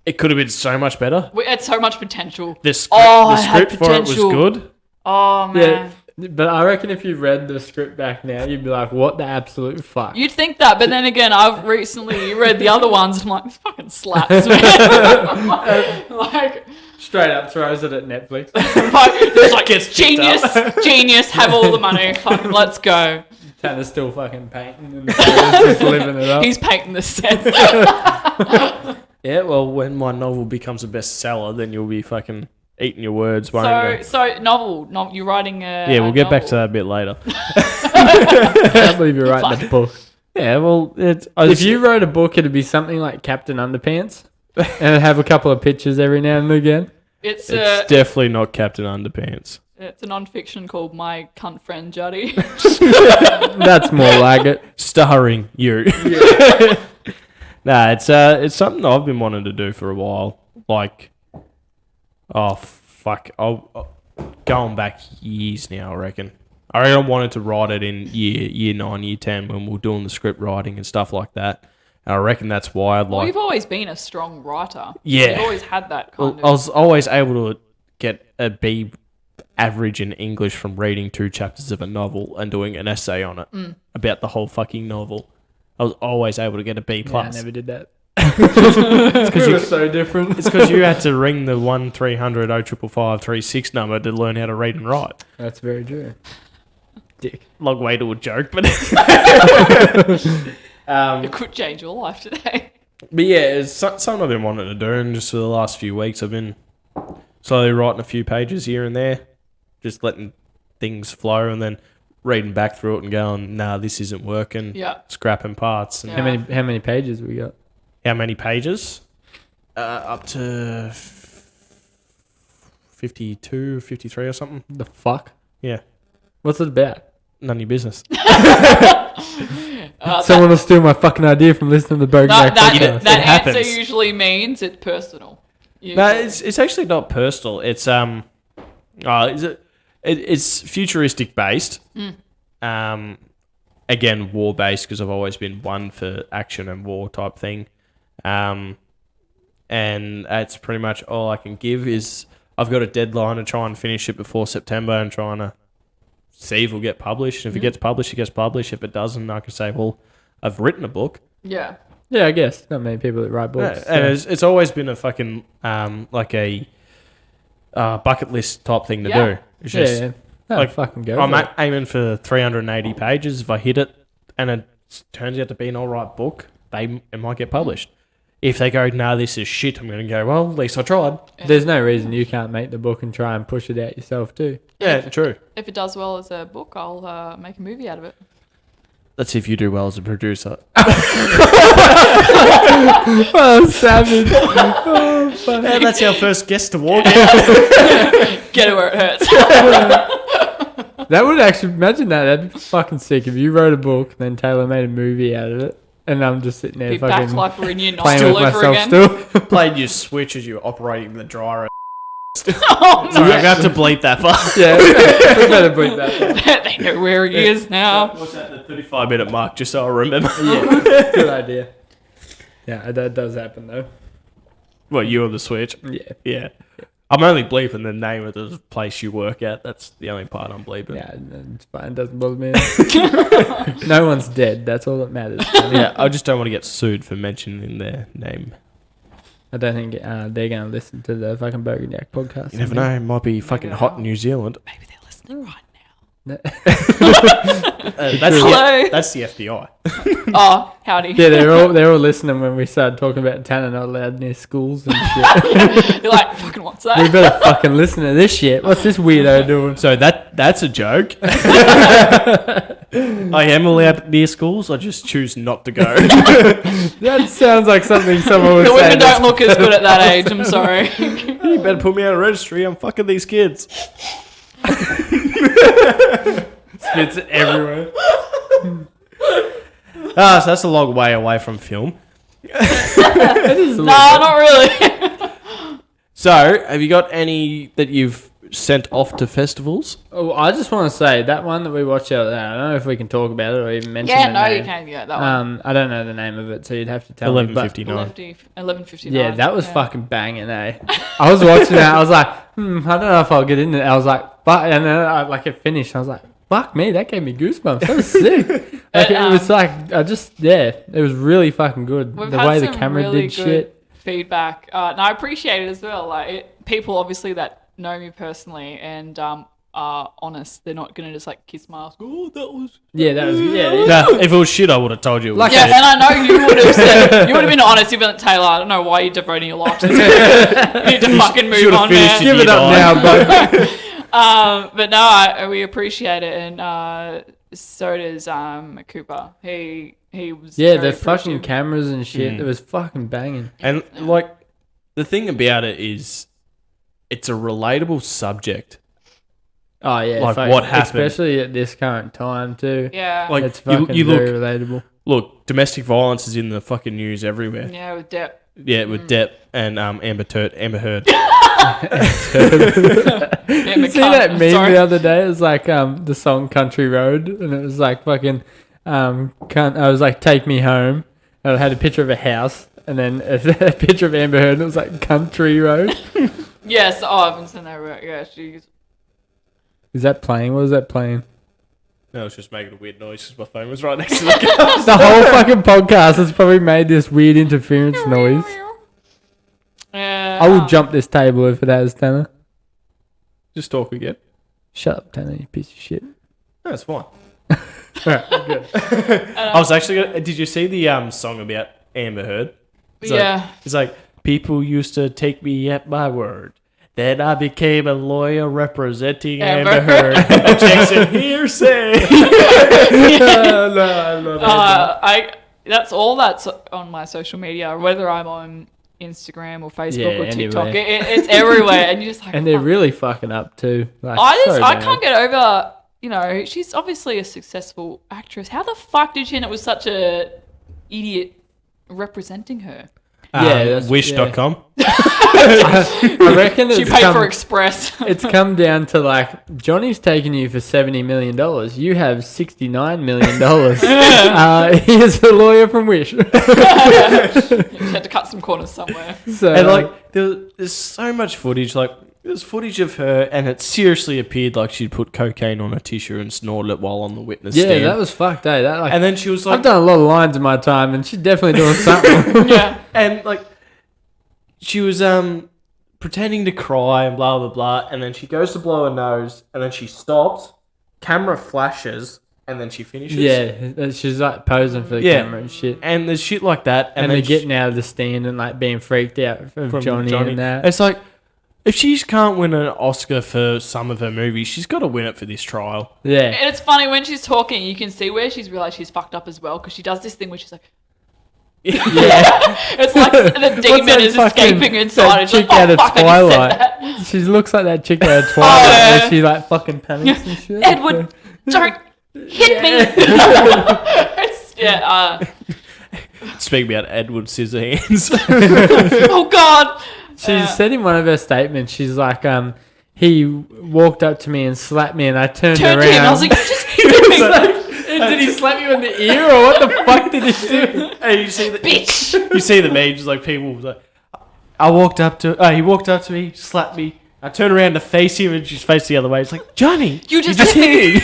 it could have been so much better. We had so much potential. The script, Oh, the it had script for it was potential. good. Oh, man. Yeah, but I reckon if you read the script back now, you'd be like, "What the absolute fuck?" You'd think that, but then again, I've recently read the other ones. I'm like, this fucking slaps, man. like, Straight up throws it at Netflix. it's like Gets picked genius, have all the money. Fucking, let's go. Tanner's still fucking painting and the just living it up. He's painting the sets. Yeah, well, when my novel becomes a bestseller, then you'll be fucking eating your words, won't you? So novel. You're writing a. Yeah, we'll get back to novel. that a bit later. I can't believe you're writing a book. Yeah, well, If you wrote a book, it'd be something like Captain Underpants, and it'd have a couple of pictures every now and again. It's definitely not Captain Underpants. It's a non-fiction called My Cunt Friend Juddy. That's more like it. Starring you. Nah, it's something I've been wanting to do for a while. Like, oh fuck, going back years now. I reckon I wanted to write it in year 9, year 10 when we were doing the script writing and stuff like that. And I reckon that's why I'd Well, like. you've always been a strong writer. Yeah. You've always had that kind I of. was always able to get a B average in English from reading 2 chapters of a novel and doing an essay on it about the whole fucking novel. I was always able to get a B+. Yeah, I never did that. Because You're so different. It's because you had to ring the 1-300 0555 36 number to learn how to read and write. That's very true. Dick. Long way to a joke, but It could change your life today. but yeah, it's something I've been wanting to do, and just for the last few weeks, I've been slowly writing a few pages here and there, just letting things flow, and then reading back through it and going, "Nah, this isn't working." Yeah. Scrapping parts. And Yeah. How many pages we got? How many pages? Up to 52, 53 or something. The fuck? Yeah, What's it about? none of your business. Someone will steal my fucking idea from listening to the Bogan Yack That podcast. It answer happens. usually means it's personal. No, it's actually not personal. It's It's futuristic based. Again, war based because I've always been one for action and war type thing. And that's pretty much all I can give. Is I've got a deadline to try and finish it before September and trying to see if it'll get published. If it gets published, it gets published. If it doesn't, I can say, well, I've written a book. Yeah. Yeah, I guess. Not many people that write books. And it's always been a fucking, like a bucket list type thing to do. It's just, No, like, fucking go. I'm aiming for 380 pages. If I hit it and it turns out to be an alright book, it might get published. If they go, nah, this is shit, I'm going to go, well, at least I tried. There's no reason you can't make the book and try and push it out yourself too. Yeah, true. If it does well as a book, I'll make a movie out of it. Let's see if you do well as a producer. Oh, savage. Oh, fuck. Yeah, that's our first guest to walk out. Get it where it hurts. That would actually, imagine that. That'd be fucking sick if you wrote a book, then Taylor made a movie out of it, and I'm just sitting there Be fucking back like we're in year 9 playing all with over myself again. still. Played your switch as you were operating the dryer. Oh, Sorry, I'm going to have to bleep that part. Yeah, we better bleep that. no. They know where he is now. What's that, the 35-minute mark, just so I remember. Yeah, good idea. Yeah, that does happen though. Well, you on the switch? Yeah. Yeah. I'm only bleeping the name of the place you work at. That's the only part I'm bleeping. Yeah, it's fine. It doesn't bother me. No one's dead. That's all that matters. Yeah, I just don't want to get sued for mentioning their name. I don't think they're going to listen to the fucking Bogan Yack podcast. You never know. It might be fucking hot in New Zealand. Maybe they're listening right now. That's the FBI. Oh, howdy. Yeah, they're all listening when we started talking about Tanner not allowed near schools and shit. You're like, fucking what's that? We better fucking listen to this shit. What's this weirdo doing? So that's a joke. I am allowed near schools. I just choose not to go. That sounds like something someone would The say. women don't look as good at that age, I'm sorry. You better put me on a registry. I'm fucking these kids. Spits it everywhere. So that's a long way away from film. No, not really. So, have you got any that you've sent off to festivals? Oh, I just want to say that one that we watched out there. I don't know if we can talk about it or even mention Yeah, the no, name. you can't get that one. I don't know the name of it, so you'd have to tell me. but- 11:59. 11:59. Yeah, that was fucking banging, eh? I was watching that. I was like, I don't know if I'll get into it. I was like, fuck. And then it finished. I was like, fuck me, that gave me goosebumps. That was sick. Like, it was like, it was really fucking good. We've The had way the some camera really did good shit. feedback. And I appreciate it as well. Like, people obviously that know me personally and are honest. They're not going to just like kiss my ass. Oh, that was... Yeah, that was, yeah. No, if it was shit, I would have told you. It was Like- Yeah, shit. and I know you would have said, you would have been honest. You'd been like, Taylor, I don't know why you're devoting your life to this. You need to fucking move should've on, finished man. Give it up now, bud. But no, we appreciate it, and so does Cooper. He was Yeah, very the fucking appreciative. cameras and shit. It was fucking banging. And like, the thing about it is, it's a relatable subject. Oh, yeah. Like, fucking- what happened? Especially at this current time, too. Yeah, Like, It's fucking you very look, relatable. domestic violence is in the fucking news everywhere. yeah, with Depp. Yeah, with Depp and Amber Heard. Yeah, You see that meme the other day? It was like the song Country Road, and it was like fucking I was like, take me home, and it had a picture of a house, and then a picture of Amber Heard, and it was like Country Road. Yes, I haven't seen that. Right. Yeah, she's. Is that playing? What is that playing? No, I was just making a weird noise because my phone was right next to the car. The whole fucking podcast has probably made this weird interference noise. Yeah, I will jump this table if it has, Tanner. Just talk again. Shut up, Tanner, you piece of shit. No, it's fine. Alright, good. I was actually gonna, did you see the song about Amber Heard? It's Yeah. It's like, people used to take me at my word. Then I became a lawyer representing Amber Heard. Objection, hearsay. No, I love it. That's all that's on my social media, whether I'm on Instagram or Facebook Yeah, or TikTok. anywhere. It's everywhere, and you're just like, And they're fuck. really fucking up too. Like, I so I bad. can't get over. You know, she's obviously a successful actress. How the fuck did she end up with such a idiot representing her? Wish.com. I reckon She paid for Express. It's come down to like Johnny's taking you for $70 million. You have $69 million. Here's a lawyer from Wish. She had to cut some corners somewhere. So, And like, there's so much footage. Like, there's footage of her, and it seriously appeared like she'd put cocaine on a tissue and snorted it while on the witness stand. that was fucked, eh? That, like, And then she was like, I've done a lot of lines in my time, and she's definitely doing something. Yeah. and like, she was pretending to cry and blah blah blah, and then she goes to blow her nose, and then she stops. Camera flashes, and then she finishes. Yeah, she's like posing for the camera and shit. And there's shit like that, And then they're getting out of the stand and like being freaked out from Johnny and that. It's like, if she can't win an Oscar for some of her movies, she's got to win it for this trial. Yeah. And it's funny when she's talking, you can see where she's realised she's fucked up as well, because she does this thing where she's like, Yeah. it's like the demon is escaping inside. It's chick like, out oh of fuck, I just said Twilight. that. She looks like that chick out of Twilight where she like fucking panics and shit. Edward, don't hit me. Speaking about Edward Scissorhands. Oh God. She said in one of her statements, she's like, he walked up to me and slapped me, and I turned around. To him, I was like, just hit me. Did he slap you in the ear, or what the fuck did he do? And you see the Bitch. You see the memes like people like, he walked up to me, slapped me. I turned around to face him, and she's faced the other way. It's like, Johnny, You just hit me.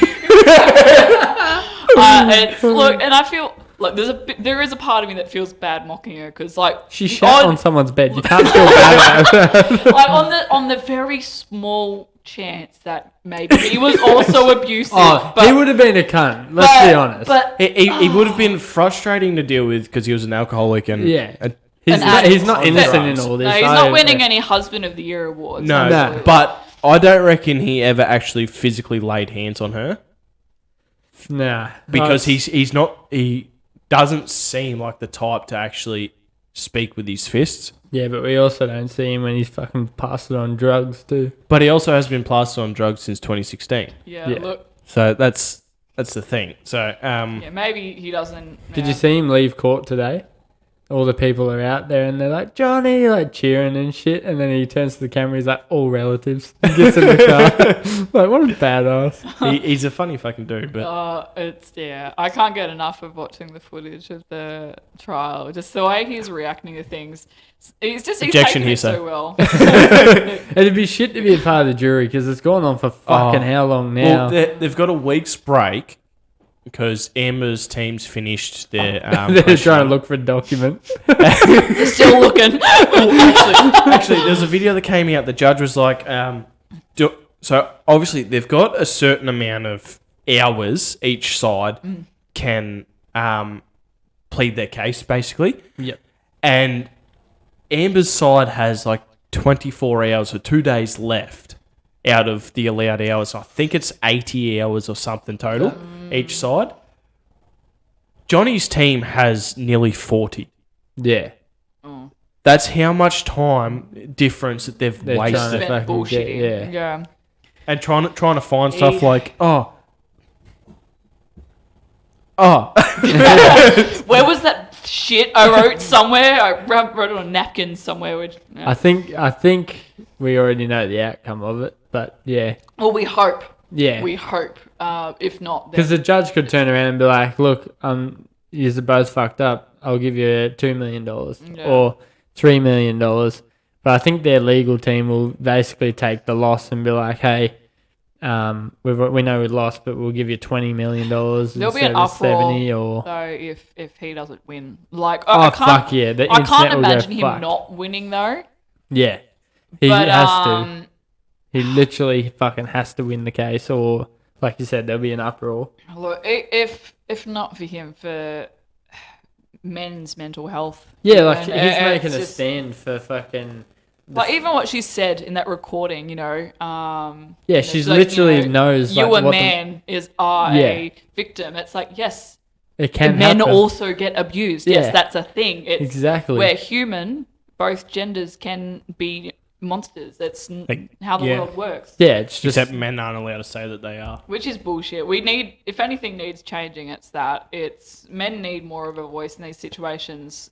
Look, and I feel like there is a part of me that feels bad mocking her, because like She shat on someone's bed. You can't feel bad about that. like on the very small chance that maybe he was also abusive. Oh, but, he would have been a cunt. Let's be honest. But He would have been frustrating to deal with because he was an alcoholic and yeah. a- He's not innocent in all this. no, he's not winning any Husband of the Year awards. no, No. but I don't reckon he ever actually physically laid hands on her Nah. because he doesn't seem like the type to actually speak with his fists. Yeah, but we also don't see him when he's fucking plastered on drugs too. But he also has been plastered on drugs since 2016. Yeah, Yeah. look. So that's the thing. So Yeah, maybe he doesn't. Did you see him leave court today? All the people are out there and they're like, Johnny, like cheering and shit. And then he turns to the camera, he's like, all relatives. He gets in the car. Like, what a badass. he's a funny fucking dude. But I can't get enough of watching the footage of the trial. Just the way he's reacting to things. He's Objection taking it here, so well. It'd be shit to be a part of the jury because it's gone on for fucking how long now? well, they've got a week's break because Amber's team's finished their. They're trying to look for a document. Still looking. Actually, there's a video that came out. The judge was like, so obviously they've got a certain amount of hours each side can plead their case, basically. Yep. And Amber's side has like 24 hours or 2 days left out of the allowed hours. I think it's 80 hours or something total each side. Johnny's team has nearly 40. Yeah. That's how much time difference that they've They're trying to wasted. fucking Bullshitting. get- Yeah. And trying to find stuff like, Where was that shit I wrote somewhere? I wrote it on a napkin somewhere. Which, yeah. I think we already know the outcome of it, but yeah. Well, we hope. Yeah. We hope. If not, then Because the judge could turn around and be like, look, you're both fucked up. I'll give you $2 million or $3 million. But I think their legal team will basically take the loss and be like, hey, we know we lost, but we'll give you $20 million there'll be instead an of uproar 70 or... though if he doesn't win. Like, Oh, I can't, fuck yeah. The I internet can't will go imagine him fucked. not winning though. Yeah. He But has to. He literally fucking has to win the case, or like you said, there'll be an uproar. look, if not for him, for men's mental health. Yeah, like and he's making it's a just- stand for fucking. Like even what she said in that recording, Yeah, she's like, literally knows. you like, a what man are a victim. It's like, yes, it can men happen. also get abused. Yeah. Yes, that's a thing. It's Exactly. We're human. Both genders can be monsters. That's how the world works. Yeah, it's just except men aren't allowed to say that they are. Which is bullshit. We need, if anything needs changing, it's that. It's men need more of a voice in these situations.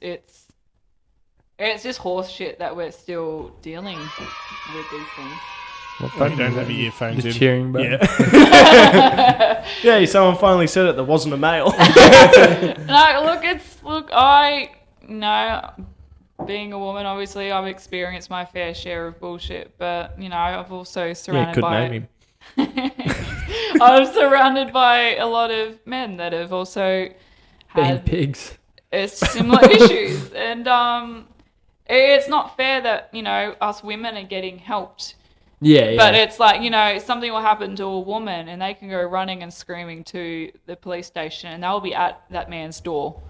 It's just horse shit that we're still dealing with these things. Oh, you don't have your earphones The in. cheering button. Yeah. Yeah, someone finally said it that wasn't a male. No, being a woman, obviously, I've experienced my fair share of bullshit, but, I've also surrounded name him. I'm surrounded by a lot of men that have also Being had pigs. similar issues. And it's not fair that, us women are getting helped. Yeah. But it's like, something will happen to a woman and they can go running and screaming to the police station and they'll be at that man's door.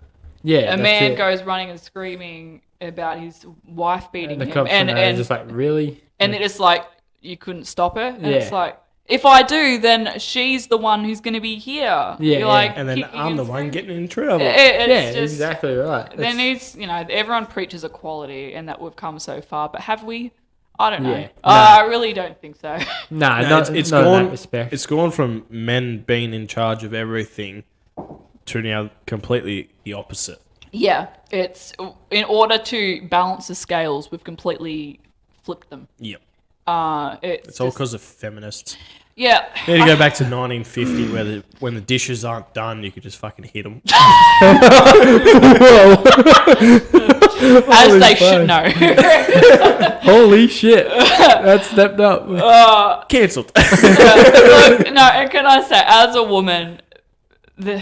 Yeah. A man goes running and screaming about his wife beating the him. cops And just like, really? and it's like, you couldn't stop her. And Yeah. it's like, if I do, then she's the one who's going to be here. Yeah, You're like, And then kicking I'm the and one screaming. getting in trouble. It's just, exactly right. there needs, everyone preaches equality and that we've come so far, but have we? I don't know. Yeah. I really don't think so. Nah, No, not, it's not in gone. that respect. It's gone from men being in charge of everything to now completely the opposite. Yeah, it's in order to balance the scales, we've completely flipped them. Yep. It's All just- because of feminists. yeah. You need to go back to 1950 where when the dishes aren't done, you could just fucking hit them. As they should know. Holy shit. That stepped up. Cancelled. Look, no, and can I say, as a woman, the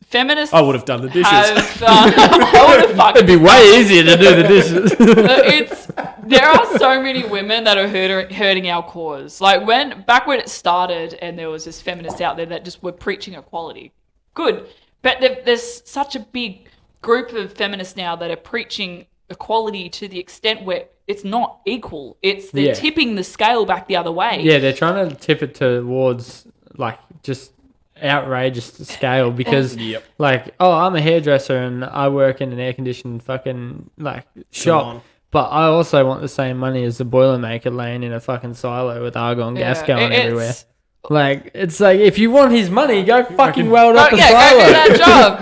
feminists I would have done the dishes. have I would have fucking It'd be way easier to do the dishes. there are so many women that are hurting our cause. Like back when it started and there was this feminists out there that just were preaching equality. Good. But there's such a big group of feminists now that are preaching equality to the extent where it's not equal. They're Yeah. tipping the scale back the other way. Yeah, they're trying to tip it towards like just outrageous scale because Yep. like, oh, I'm a hairdresser and I work in an air conditioned fucking like shop. Salon. But I also want the same money as the boilermaker laying in a fucking silo with argon gas going everywhere. Like, it's like, if you want his money, go fucking weld up a Go silo. do that job.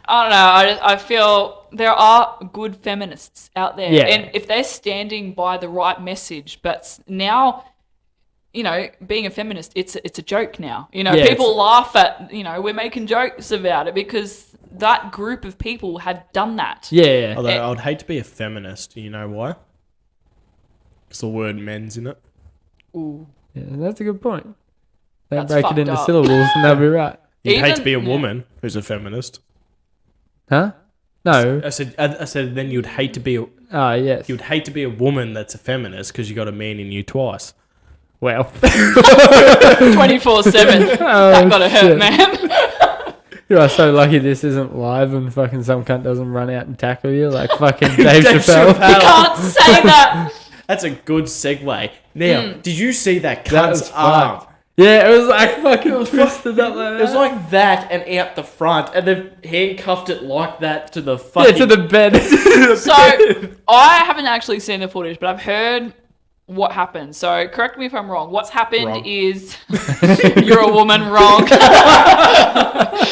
I don't know. I feel there are good feminists out there. Yeah. And if they're standing by the right message, but now, being a feminist, it's a joke now. Yeah, People laugh at, we're making jokes about it because that group of people have done that. Yeah. Although I would hate to be a feminist. You know why? Because the word men's in it. Ooh. Yeah, that's a good point. They That's break it fucked into up. syllables and they'll be right. You'd hate to Even- be a yeah. woman who's a feminist. Huh? No. I said then you'd hate to be Ah, yes. you'd hate to be a woman that's a feminist because you got a man in you twice. Well. 24/7. That gotta hurt, shit. man. You are so lucky this isn't live and fucking some cunt doesn't run out and tackle you like fucking Dave Chappelle. You can't say that. That's a good segue. Now, did you see that That was cunt's arm? fucked. Yeah, it was like fucking twisted up like that. It was like that and out the front, and they've handcuffed it like that to the yeah, fucking... to the bed. So I haven't actually seen the footage, but I've heard what happened. So correct me if I'm wrong. What's happened Wrong. is you're a woman, wrong.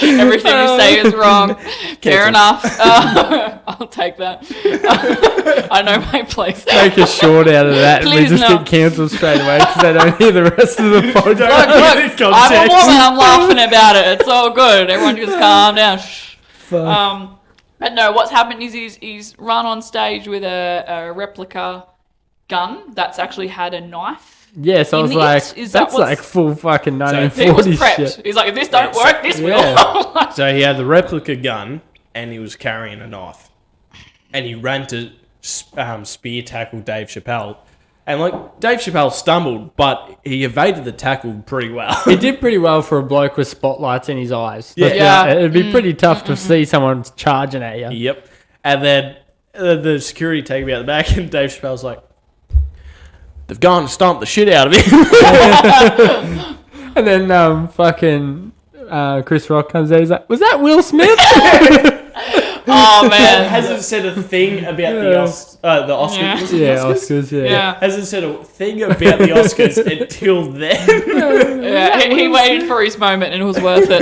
Everything you say is wrong. Fair enough. I'll take that. I know my place. Make a short out of that and we Please just no. get cancelled straight away because they don't hear the rest of the podcast. Look, I'm a woman. I'm laughing about it. It's all good. Everyone just calm down. Shh. Fuck. But no, what's happened is he's run on stage with a replica gun that's actually had a knife. Yeah, so I was in like, it? Is that that's what's- like full fucking He was 1940s prepped. shit. He's like, if this don't Yeah, work, this will. yeah. So he had the replica gun, and he was carrying a knife. And he ran to spear tackle Dave Chappelle. And, like, Dave Chappelle stumbled, but he evaded the tackle pretty well. He did pretty well for a bloke with spotlights in his eyes. Yeah. Like, Yeah. It'd be pretty tough to see someone charging at you. Yep. And then the security take me out the back, and Dave Chappelle's like, they've gone and stomped the shit out of him. And then fucking Chris Rock comes out. He's like, "Was that Will Smith?" Oh man. Hasn't said a thing about the Oscars. Yeah. Was it Yeah, Oscars? Oscars. Yeah. Yeah. Hasn't said a thing about the Oscars until then. Yeah. He waited for his moment and it was worth it.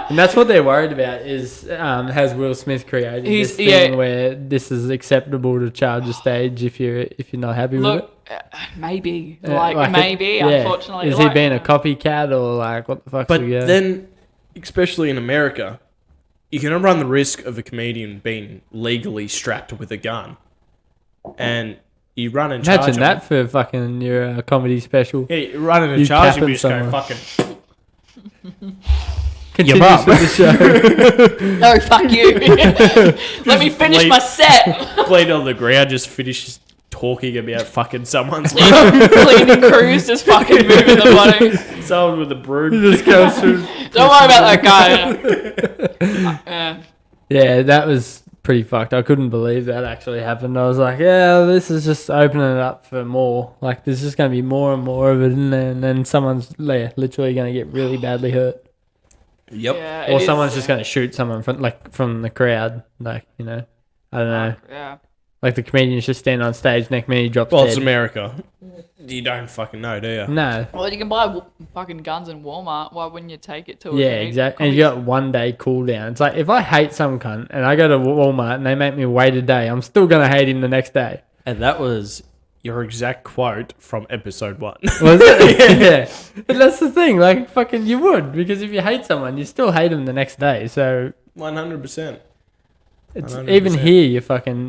And that's what they're worried about is has Will Smith created this thing where this is acceptable to charge a stage if you're not happy with it? Maybe. Unfortunately. Is he being a copycat or like what the fuck's But he going? then, especially in America, you're going to run the risk of a comedian being legally strapped with a gun. And you run and charge Imagine that for fucking your comedy special. Yeah, you run and charge him, you just go fucking... Continues with the show. No, fuck you. Let me finish my set. Bleed on the ground, just finishes talking about fucking someone's Cleaning crews, just fucking moving the body. someone with a broom. Just goes through. Don't worry about that guy. Yeah, that was pretty fucked. I couldn't believe that actually happened. I was like, yeah, this is just opening it up for more. Like, there's just going to be more and more of it, and then someone's literally going to get really badly hurt. Yep. Yeah, Or someone's just going to shoot someone from the crowd. Like, I don't know. Yeah. Like the comedian's just standing on stage, next minute he drops Well, dead. it's America. You don't fucking know, do you? No. Well, you can buy fucking guns in Walmart. Why wouldn't you take it to a Yeah, exactly. And you got 1 day cool down. It's like if I hate some cunt and I go to Walmart and they make me wait a day, I'm still going to hate him the next day. And that was your exact quote from episode 1. Was it? Yeah. But that's the thing. Like, fucking, you would. Because if you hate someone, you still hate them the next day. So 100%. it's 100%. even here,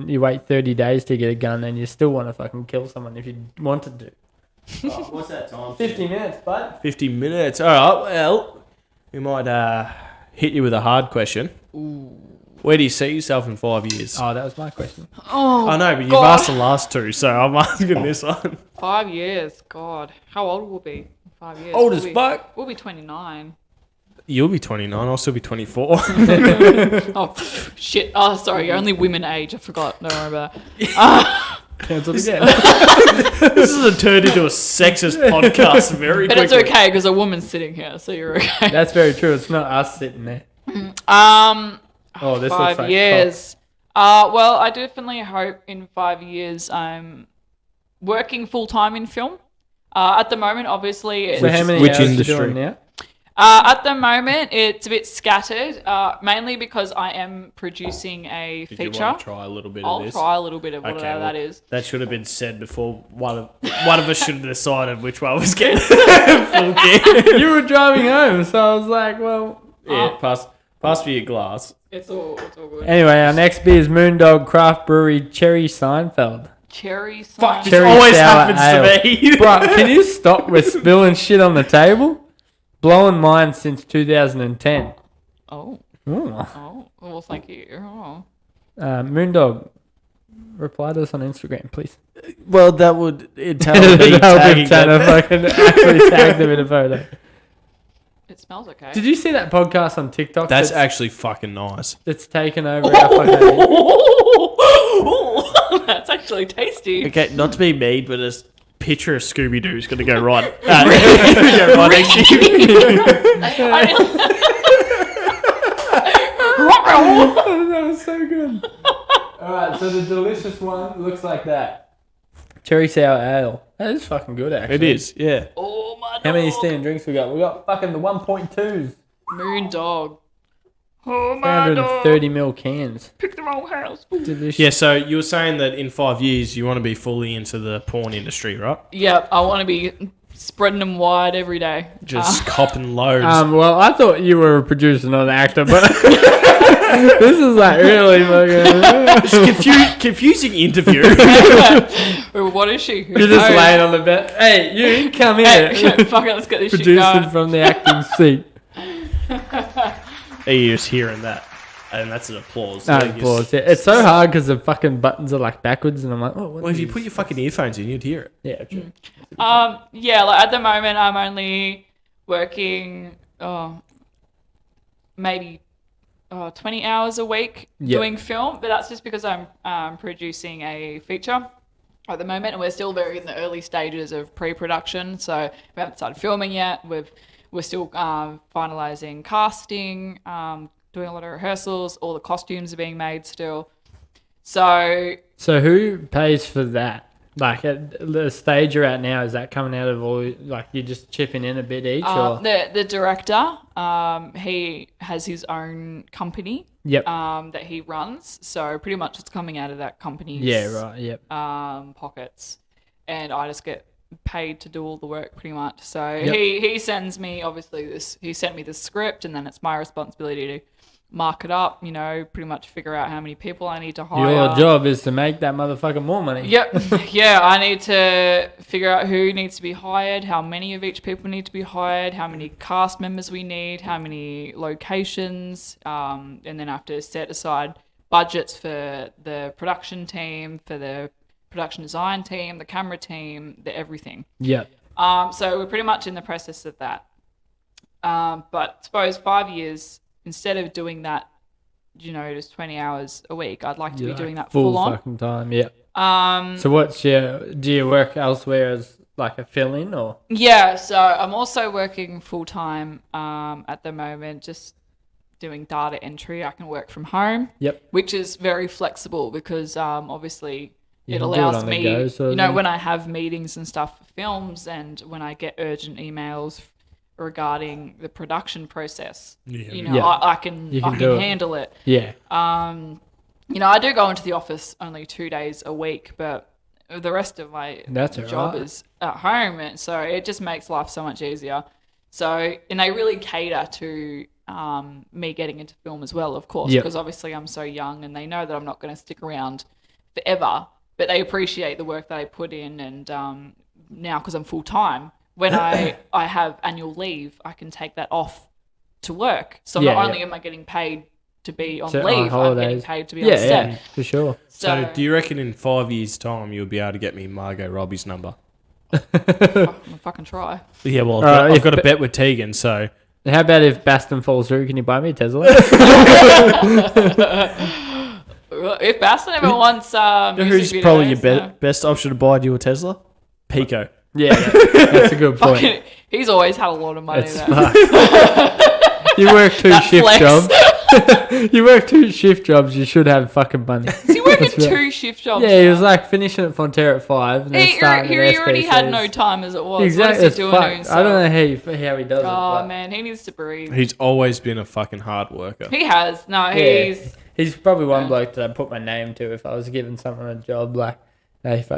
you wait 30 days to get a gun and you still want to fucking kill someone if you wanted to. Oh, what's that time? 50 minutes, bud. 50 minutes. All right, well, we might hit you with a hard question. Ooh. Where do you see yourself in 5 years? Oh, that was my question. Oh, I know, but you've God. asked the last two, so I'm asking this one. 5 years. God. How old will we be in 5 years? Old as fuck. We'll be 29. You'll be 29, I'll still be 24. Oh, shit. Oh, sorry. Only women age. I forgot. Don't worry about it. Cancelled again. This has turned into a sexist podcast very But quickly. it's okay because a woman's sitting here, so you're okay. That's very true. It's not us sitting there. Oh, this looks 5 like years. Well, I definitely hope in 5 years I'm working full time in film. At the moment, obviously, it's, So how many which hours industry? you doing now? at the moment it's a bit scattered, mainly because I am producing a Did feature. you want to try a little bit I'll of this? try a little bit of whatever that is. That should have been said before one of us should have decided which one was getting full gear. You were driving home, so I was like, well. Yeah, pass me your glass. It's all good. Anyway, our next beer is Moondog Craft Brewery Cherry Seinfeld. Cherry Fuck, Seinfeld. this always sour happens ale. to me. Bro, can you stop with spilling shit on the table? Blowing mine since 2010. Oh, Ooh. well, thank you. Oh. Moondog, reply to us on Instagram, please. Well, that would entail me That'll be tagging Tanner them. fucking actually tagged them in a photo. It smells okay. Did you see that podcast on TikTok? That's actually fucking nice. that's taken over our fucking. That's actually tasty. Okay, not to be mean, but a picture of Scooby Doo's going to go right. Go right next to you. That was so good. Alright, so the delicious one looks like that. Cherry sour ale. That is fucking good, actually. It is, yeah. Oh my How many dog. stand drinks we got? We got fucking the 1.2s. Moon dog. Oh my dog. 330ml cans. Pick the wrong house. Delicious. Yeah, so you were saying that in 5 years you want to be fully into the porn industry, right? Yep, I want to be spreading them wide every day. Just copping loads. Well, I thought you were a producer, not an actor, but this is like really fucking. Confusing interview. Well, what is she? You're just laying on the bed. Hey, you come here. Hey, fuck it, let's get this shit Producing going. from the acting seat. You're just hearing that. And that's an applause. No, I guess. applause. Yeah, it's so hard because the fucking buttons are like backwards, and I'm like, oh, what Well, if you is- put your fucking earphones in, you'd hear it. Yeah, true. Yeah, like at the moment I'm only working maybe 20 hours a week Yep. doing film, but that's just because I'm producing a feature at the moment, and we're still very in the early stages of pre-production, so we haven't started filming yet. We're still finalizing casting, doing a lot of rehearsals. All the costumes are being made still. So So who pays for that? Like at the stage you're at now, is that coming out of all, like you're just chipping in a bit each? Or? The director, he has his own company. Yep. That he runs. So pretty much it's coming out of that company's pockets, and I just get paid to do all the work pretty much. So he sends me he sent me the script, and then it's my responsibility to mark it up, pretty much figure out how many people I need to hire. Your job is to make that motherfucker more money. Yep. Yeah, I need to figure out who needs to be hired, how many of each people need to be hired, how many cast members we need, how many locations, and then I have to set aside budgets for the production team, for the production design team, the camera team, the everything. Yep. So we're pretty much in the process of that. But I suppose 5 years, instead of doing that, just 20 hours a week, I'd like to be doing that full on. Fucking time, yeah. So do you work elsewhere as like a fill-in or? Yeah, so I'm also working full-time at the moment, just doing data entry. I can work from home. Yep. Which is very flexible because obviously it allows me, when I have meetings and stuff for films and when I get urgent emails regarding the production process, I can handle it. Yeah. I do go into the office only 2 days a week, but the rest of my job is at home, and so it just makes life so much easier. So, and they really cater to me getting into film as well, of course, because obviously I'm so young, and they know that I'm not going to stick around forever, but they appreciate the work that I put in, and now because I'm full time. When I have annual leave, I can take that off to work. So not only am I getting paid to be on leave, I'm getting paid to be on set. Yeah, for sure. So do you reckon in 5 years' time you'll be able to get me Margot Robbie's number? I'll fucking try. Yeah, well, I've got a bet with Tegan, so... How about if Baston falls through, can you buy me a Tesla? If Baston ever wants who's videos, probably your best option to buy you a Tesla? Pico. Yeah, that's a good point. He's always had a lot of money. You work two-shift jobs. You work 2 shift jobs, you should have fucking money. Is he working 2 shift jobs? Yeah, he was like finishing at Fonterra at 5. And he already had no time as it was. Exactly. What is he doing to himself? I don't know how he does it. Oh, man, he needs to breathe. He's always been a fucking hard worker. He has. No, he's probably one bloke that I'd put my name to if I was giving someone a job. Like,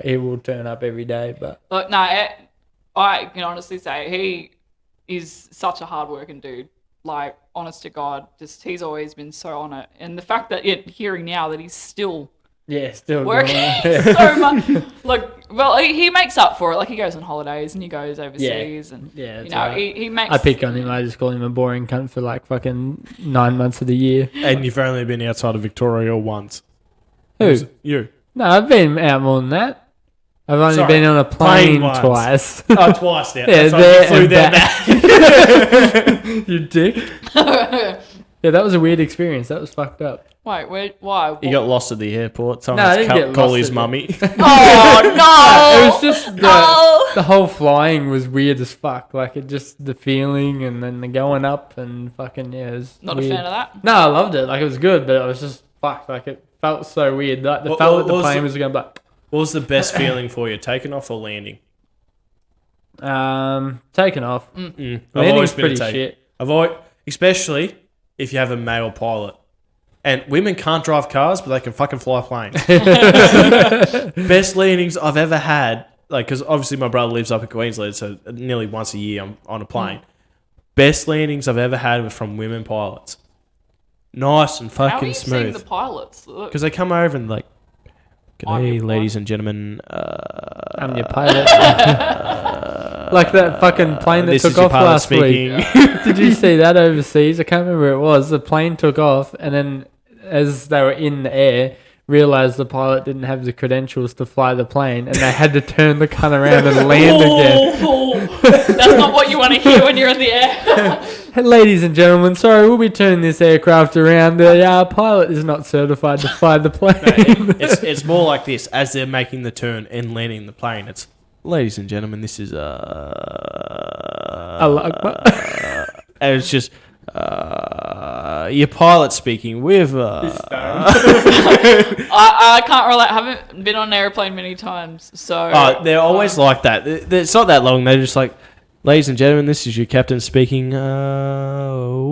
he will turn up every day. But look, I can honestly say he is such a hard-working dude. Like, honest to God, he's always been so on it. And the fact that hearing now that he's still working so much. Look, well, he makes up for it. Like, he goes on holidays and he goes overseas. And, he makes... I pick on him. I just call him a boring cunt for, like, fucking 9 months of the year. And you've only been outside of Victoria once. Who? You. No, I've been out more than that. I've only been on a plane twice. Oh, twice now. Yeah, there flew there back. You dick. Yeah, that was a weird experience. That was fucked up. Wait, why? He got lost at the airport. Someone call his mummy. Oh, no! It was just the whole flying was weird as fuck. Like, it just, the feeling and then the going up and fucking, it was Not weird. a fan of that? No, I loved it. Like, it was good, but it was just fucked. Like, it felt so weird. Like, the felt that the plane was going to be... What was the best feeling for you, taking off or landing? Taking off. Landing's pretty shit. Especially if you have a male pilot. And women can't drive cars, but they can fucking fly planes. Best landings I've ever had, like, because obviously my brother lives up in Queensland, so nearly once a year I'm on a plane. Best landings I've ever had were from women pilots. Nice and fucking smooth. How are you seeing the pilots? Because they come over and like, "G'day, ladies and gentlemen. I'm your pilot." Like that fucking plane that took off last week. Did you see that overseas? I can't remember where it was. The plane took off, and then as they were in the air, realised the pilot didn't have the credentials to fly the plane, and they had to turn the cunt around and land again. That's not what you want to hear when you're in the air. Ladies and gentlemen, sorry, we'll be turning this aircraft around. The pilot is not certified to fly the plane. No, it's more like this. As they're making the turn and landing the plane, it's, ladies and gentlemen, this is... Allah Akbar. And it's just... your pilot speaking with. I can't relate. I haven't been on an airplane many times, so. They're always like that. It's not that long. They're just like, ladies and gentlemen, this is your captain speaking.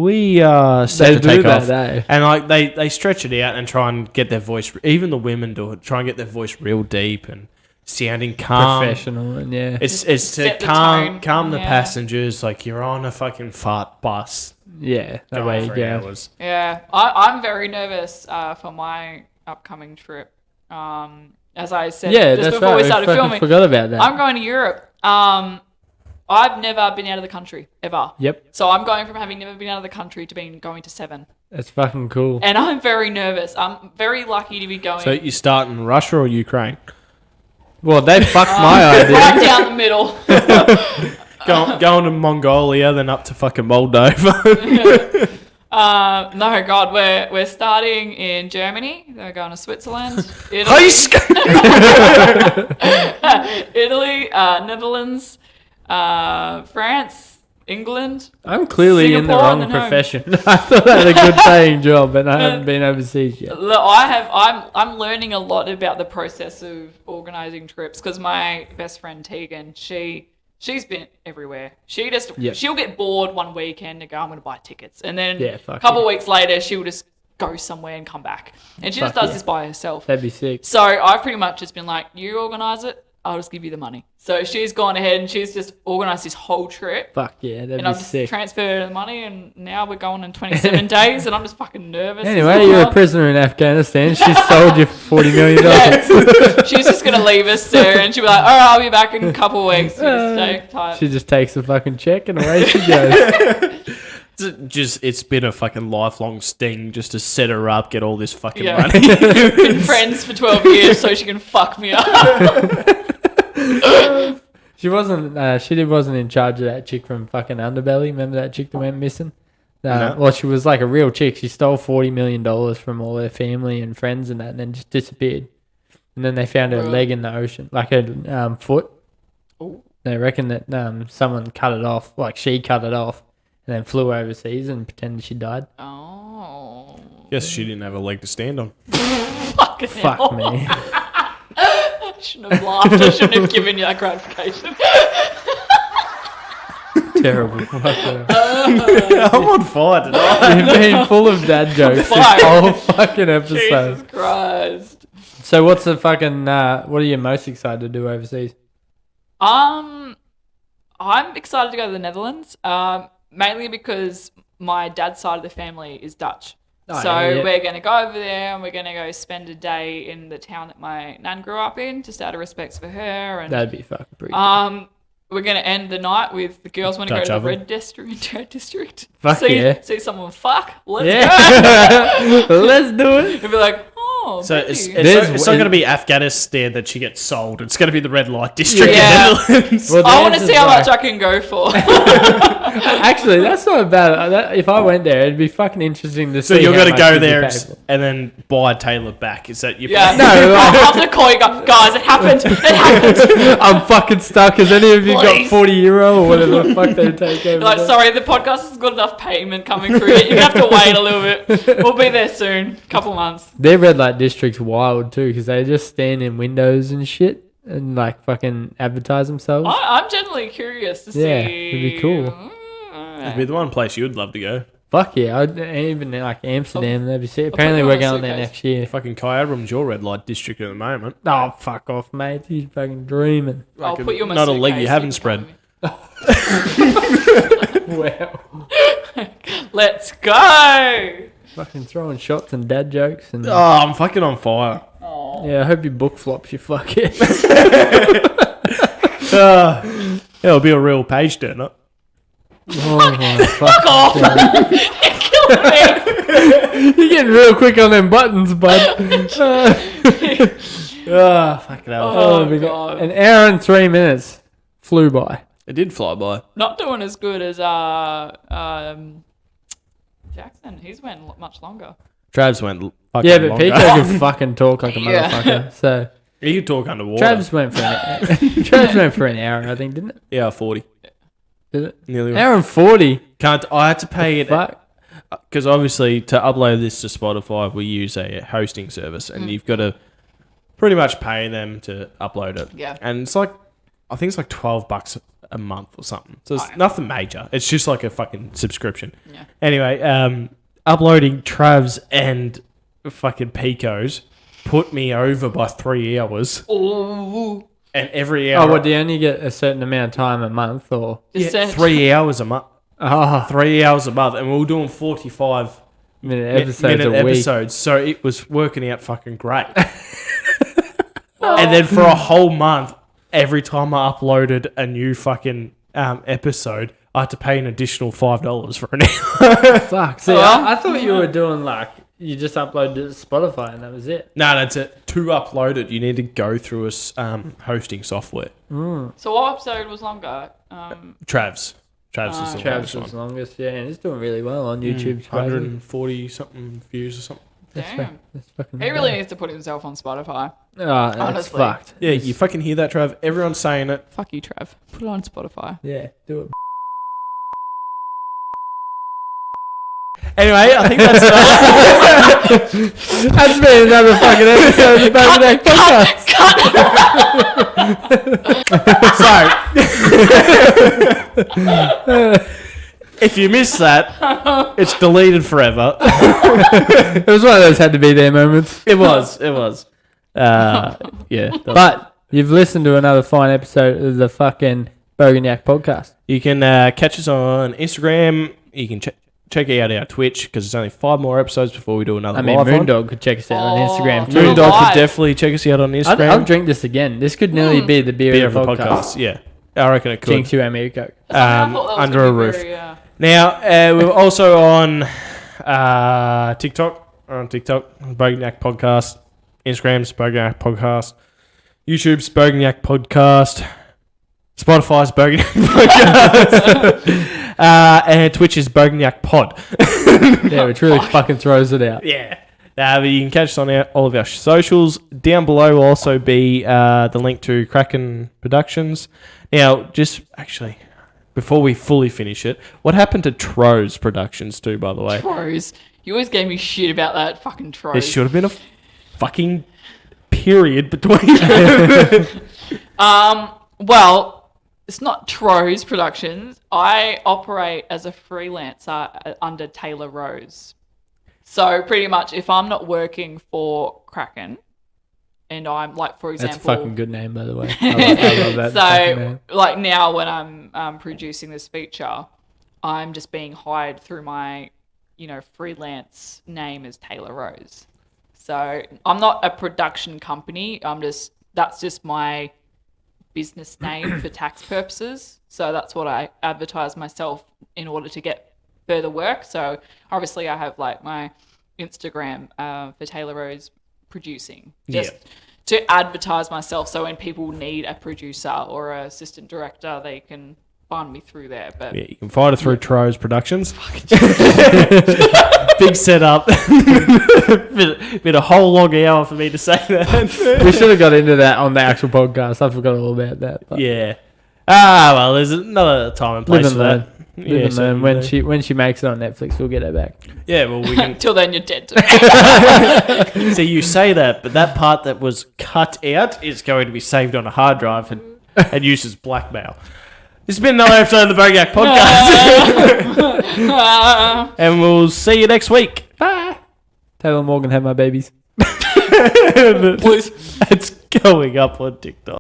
We are set to take off. And like they stretch it out and try and get their voice. Even the women do it. Try and get their voice real deep and sounding calm, professional, and yeah. It's to calm the passengers. Like you're on a fucking fart bus. Yeah, that way you go. Yeah, I'm very nervous for my upcoming trip. As I said just before we started filming, forgot about that. I'm going to Europe. I've never been out of the country ever. Yep. So I'm going from having never been out of the country to going to 7. That's fucking cool. And I'm very nervous. I'm very lucky to be going. So you start in Russia or Ukraine? Well, they fucked my idea. Right down the middle. Going to Mongolia, then up to fucking Moldova. No, God, we're starting in Germany. Then we're going to Switzerland, Italy, Netherlands, France, England. I'm clearly Singapore, in the wrong profession. I thought I had a good paying job, but I haven't been overseas yet. Look, I'm learning a lot about the process of organising trips because my best friend Tegan, she's been everywhere. She'll get bored one weekend and go, I'm going to buy tickets, and then a couple of weeks later she'll just go somewhere and come back, and she just does this by herself. That'd be sick. So I've pretty much just been like, you organise it, I'll just give you the money. So she's gone ahead and she's just organised this whole trip. Fuck yeah, that'd and be I've just sick. transferred her the money, and now we're going in 27 days, and I'm just fucking nervous. Anyway, you're a prisoner in Afghanistan. She sold you for $40 million. She's just going to leave us there, and she'll be like, all right, I'll be back in a couple of weeks. Stay tight. She just takes the fucking check and away she goes. It's been a fucking lifelong sting just to set her up, get all this fucking money. Been friends for 12 years so she can fuck me up. She wasn't in charge of that chick from fucking Underbelly. Remember that chick that went missing? No. Well, she was like a real chick. She stole $40 million from all her family and friends and that, and then just disappeared. And then they found her leg in the ocean, like her foot. Ooh. They reckon that someone cut it off, like she cut it off, and then flew overseas and pretended she died. Oh. Guess she didn't have a leg to stand on. Fuck me. I shouldn't have laughed. I shouldn't have given you that gratification. Terrible. I'm on fire tonight. You've been full of dad jokes this whole fucking episode. Jesus Christ. So what's the fucking, what are you most excited to do overseas? I'm excited to go to the Netherlands, mainly because my dad's side of the family is Dutch. We're going to go over there and we're going to go spend a day in the town that my nan grew up in, just out of respects for her. And that'd be fucking pretty cool. We're going to end the night with the girls want to go to the Red District. Fuck see someone fuck. Let's go. Let's do it. It'd be like, oh, so it's not going to be Afghanistan that she gets sold. It's going to be the red light district in the Netherlands. Well, I want to see how much I can go for. Actually, that's not bad. If I went there, it'd be fucking interesting to see. So you're going to go there and then buy Taylah back. Is that your plan? No, I'll have to call you guys. It happened. I'm fucking stuck. Has any of you got €40 or whatever the fuck they take over? Like, sorry, the podcast has got enough payment coming through. You're going to have to wait a little bit. We'll be there soon. Couple months. Their red light district's wild too, because they just stand in windows and shit and like fucking advertise themselves. I'm genuinely curious to see. Yeah, it'd be cool. It'd be the one place you would love to go. Fuck yeah, even like Amsterdam, that'd be sick. Apparently we're going there next year. Fucking Kyabram's your red light district at the moment. Oh, fuck off, mate. He's fucking dreaming. I'll put you on my not a leg suitcase, you haven't spread. Wow. Let's go. Fucking throwing shots and dad jokes. And I'm fucking on fire. yeah, I hope your book flops, you fuckhead. It'll be a real page turner. Oh my fuck off. You're killing me. You're getting real quick on them buttons, bud. Fucking hell. Oh, God. An hour and 3 minutes flew by. It did fly by. Not doing as good as Jackson. He's went much longer. Travs went fucking Yeah, but longer. Peter can fucking talk like a motherfucker. So He could talk underwater. Travs went for an hour, I think, didn't it? Yeah, 40. Did it? Nearly. Hour and 40. I had to pay it. Fuck. because obviously to upload this to Spotify, we use a hosting service, and you've got to pretty much pay them to upload it. Yeah. And it's like, I think it's like $12 a month or something. So it's nothing major. It's just like a fucking subscription. Yeah. Anyway, uploading Travs and fucking Picos put me over by 3 hours. Oh. And every hour. Oh, well, do you only get a certain amount of time a month, or? Yeah, 3 hours a month. Oh, 3 hours a month. And we were doing 45 minute episodes So it was working out fucking great. And then for a whole month, every time I uploaded a new fucking episode, I had to pay an additional $5 for an hour. Fuck. See, I thought you were doing like, you just uploaded it to Spotify and that was it. No, that's it. To upload it, you need to go through a hosting software. So what episode was longer? Travs. Travs is the longest one. Longest, yeah, and it's doing really well on YouTube. 140 something views or something. Damn. That's fucking He really needs to put himself on Spotify. Oh, that's Honestly. fucked. Yeah, you fucking hear that, Trav? Everyone's saying it. Fuck you, Trav. Put it on Spotify. Yeah, do it. Anyway, I think that's That's been another fucking episode of the Bogan Yack podcast. So, if you missed that, it's deleted forever. It was one of those had to be there moments. It was. Yeah. But you've listened to another fine episode of the fucking Bogan Yack podcast. You can catch us on Instagram. You can check out our Twitch, because there's only 5 more episodes before we do another live one. Moondog could check us out on Instagram too. Moondog could definitely check us out on Instagram. I'll drink this again. This could nearly be the beer of the podcast. Yeah, I reckon it could. Jinx you and me, Coke. Under a roof. Now, we're also on TikTok. We're on TikTok, Bogan Yack Podcast. Instagram's Bogan Yack Podcast. YouTube's Bogan Yack Podcast. Spotify's Bogan Yack Podcast. And Twitch is Bogan Yack Pod. Yeah, which really fucking throws it out. Yeah. But you can catch us on all of our socials. Down below will also be the link to Krakin Productions. Now, just actually, before we fully finish it, what happened to Tro's Productions too, by the way? Tros. You always gave me shit about that fucking Tros. There should have been a fucking period between. Well, it's not Tros Productions. I operate as a freelancer under Taylah Bons. So pretty much, if I'm not working for Krakin, and I'm like, for example, That's a fucking good name, by the way. I love that. So like now, when I'm producing this feature, I'm just being hired through my, freelance name as Taylah Bons. So I'm not a production company. That's just my business name for tax purposes. So that's what I advertise myself in order to get further work. So obviously I have like my Instagram for Taylah Bons producing, just to advertise myself. So when people need a producer or an assistant director, they can find me through there. But yeah, you can find it through Tro's Productions. Big setup. been a whole long hour for me to say that. We should have got into that on the actual podcast. I forgot all about that. But. Yeah. Well, there's another time and place for that. Live and learn. When she makes it on Netflix, we'll get her back. Yeah, well, we can. Till then, you're dead. So you say that, but that part that was cut out is going to be saved on a hard drive and used as blackmail. This has been another episode of the Bogan Yack Podcast. And we'll see you next week. Bye. Taylor Morgan had my babies. Please. It's going up on TikTok.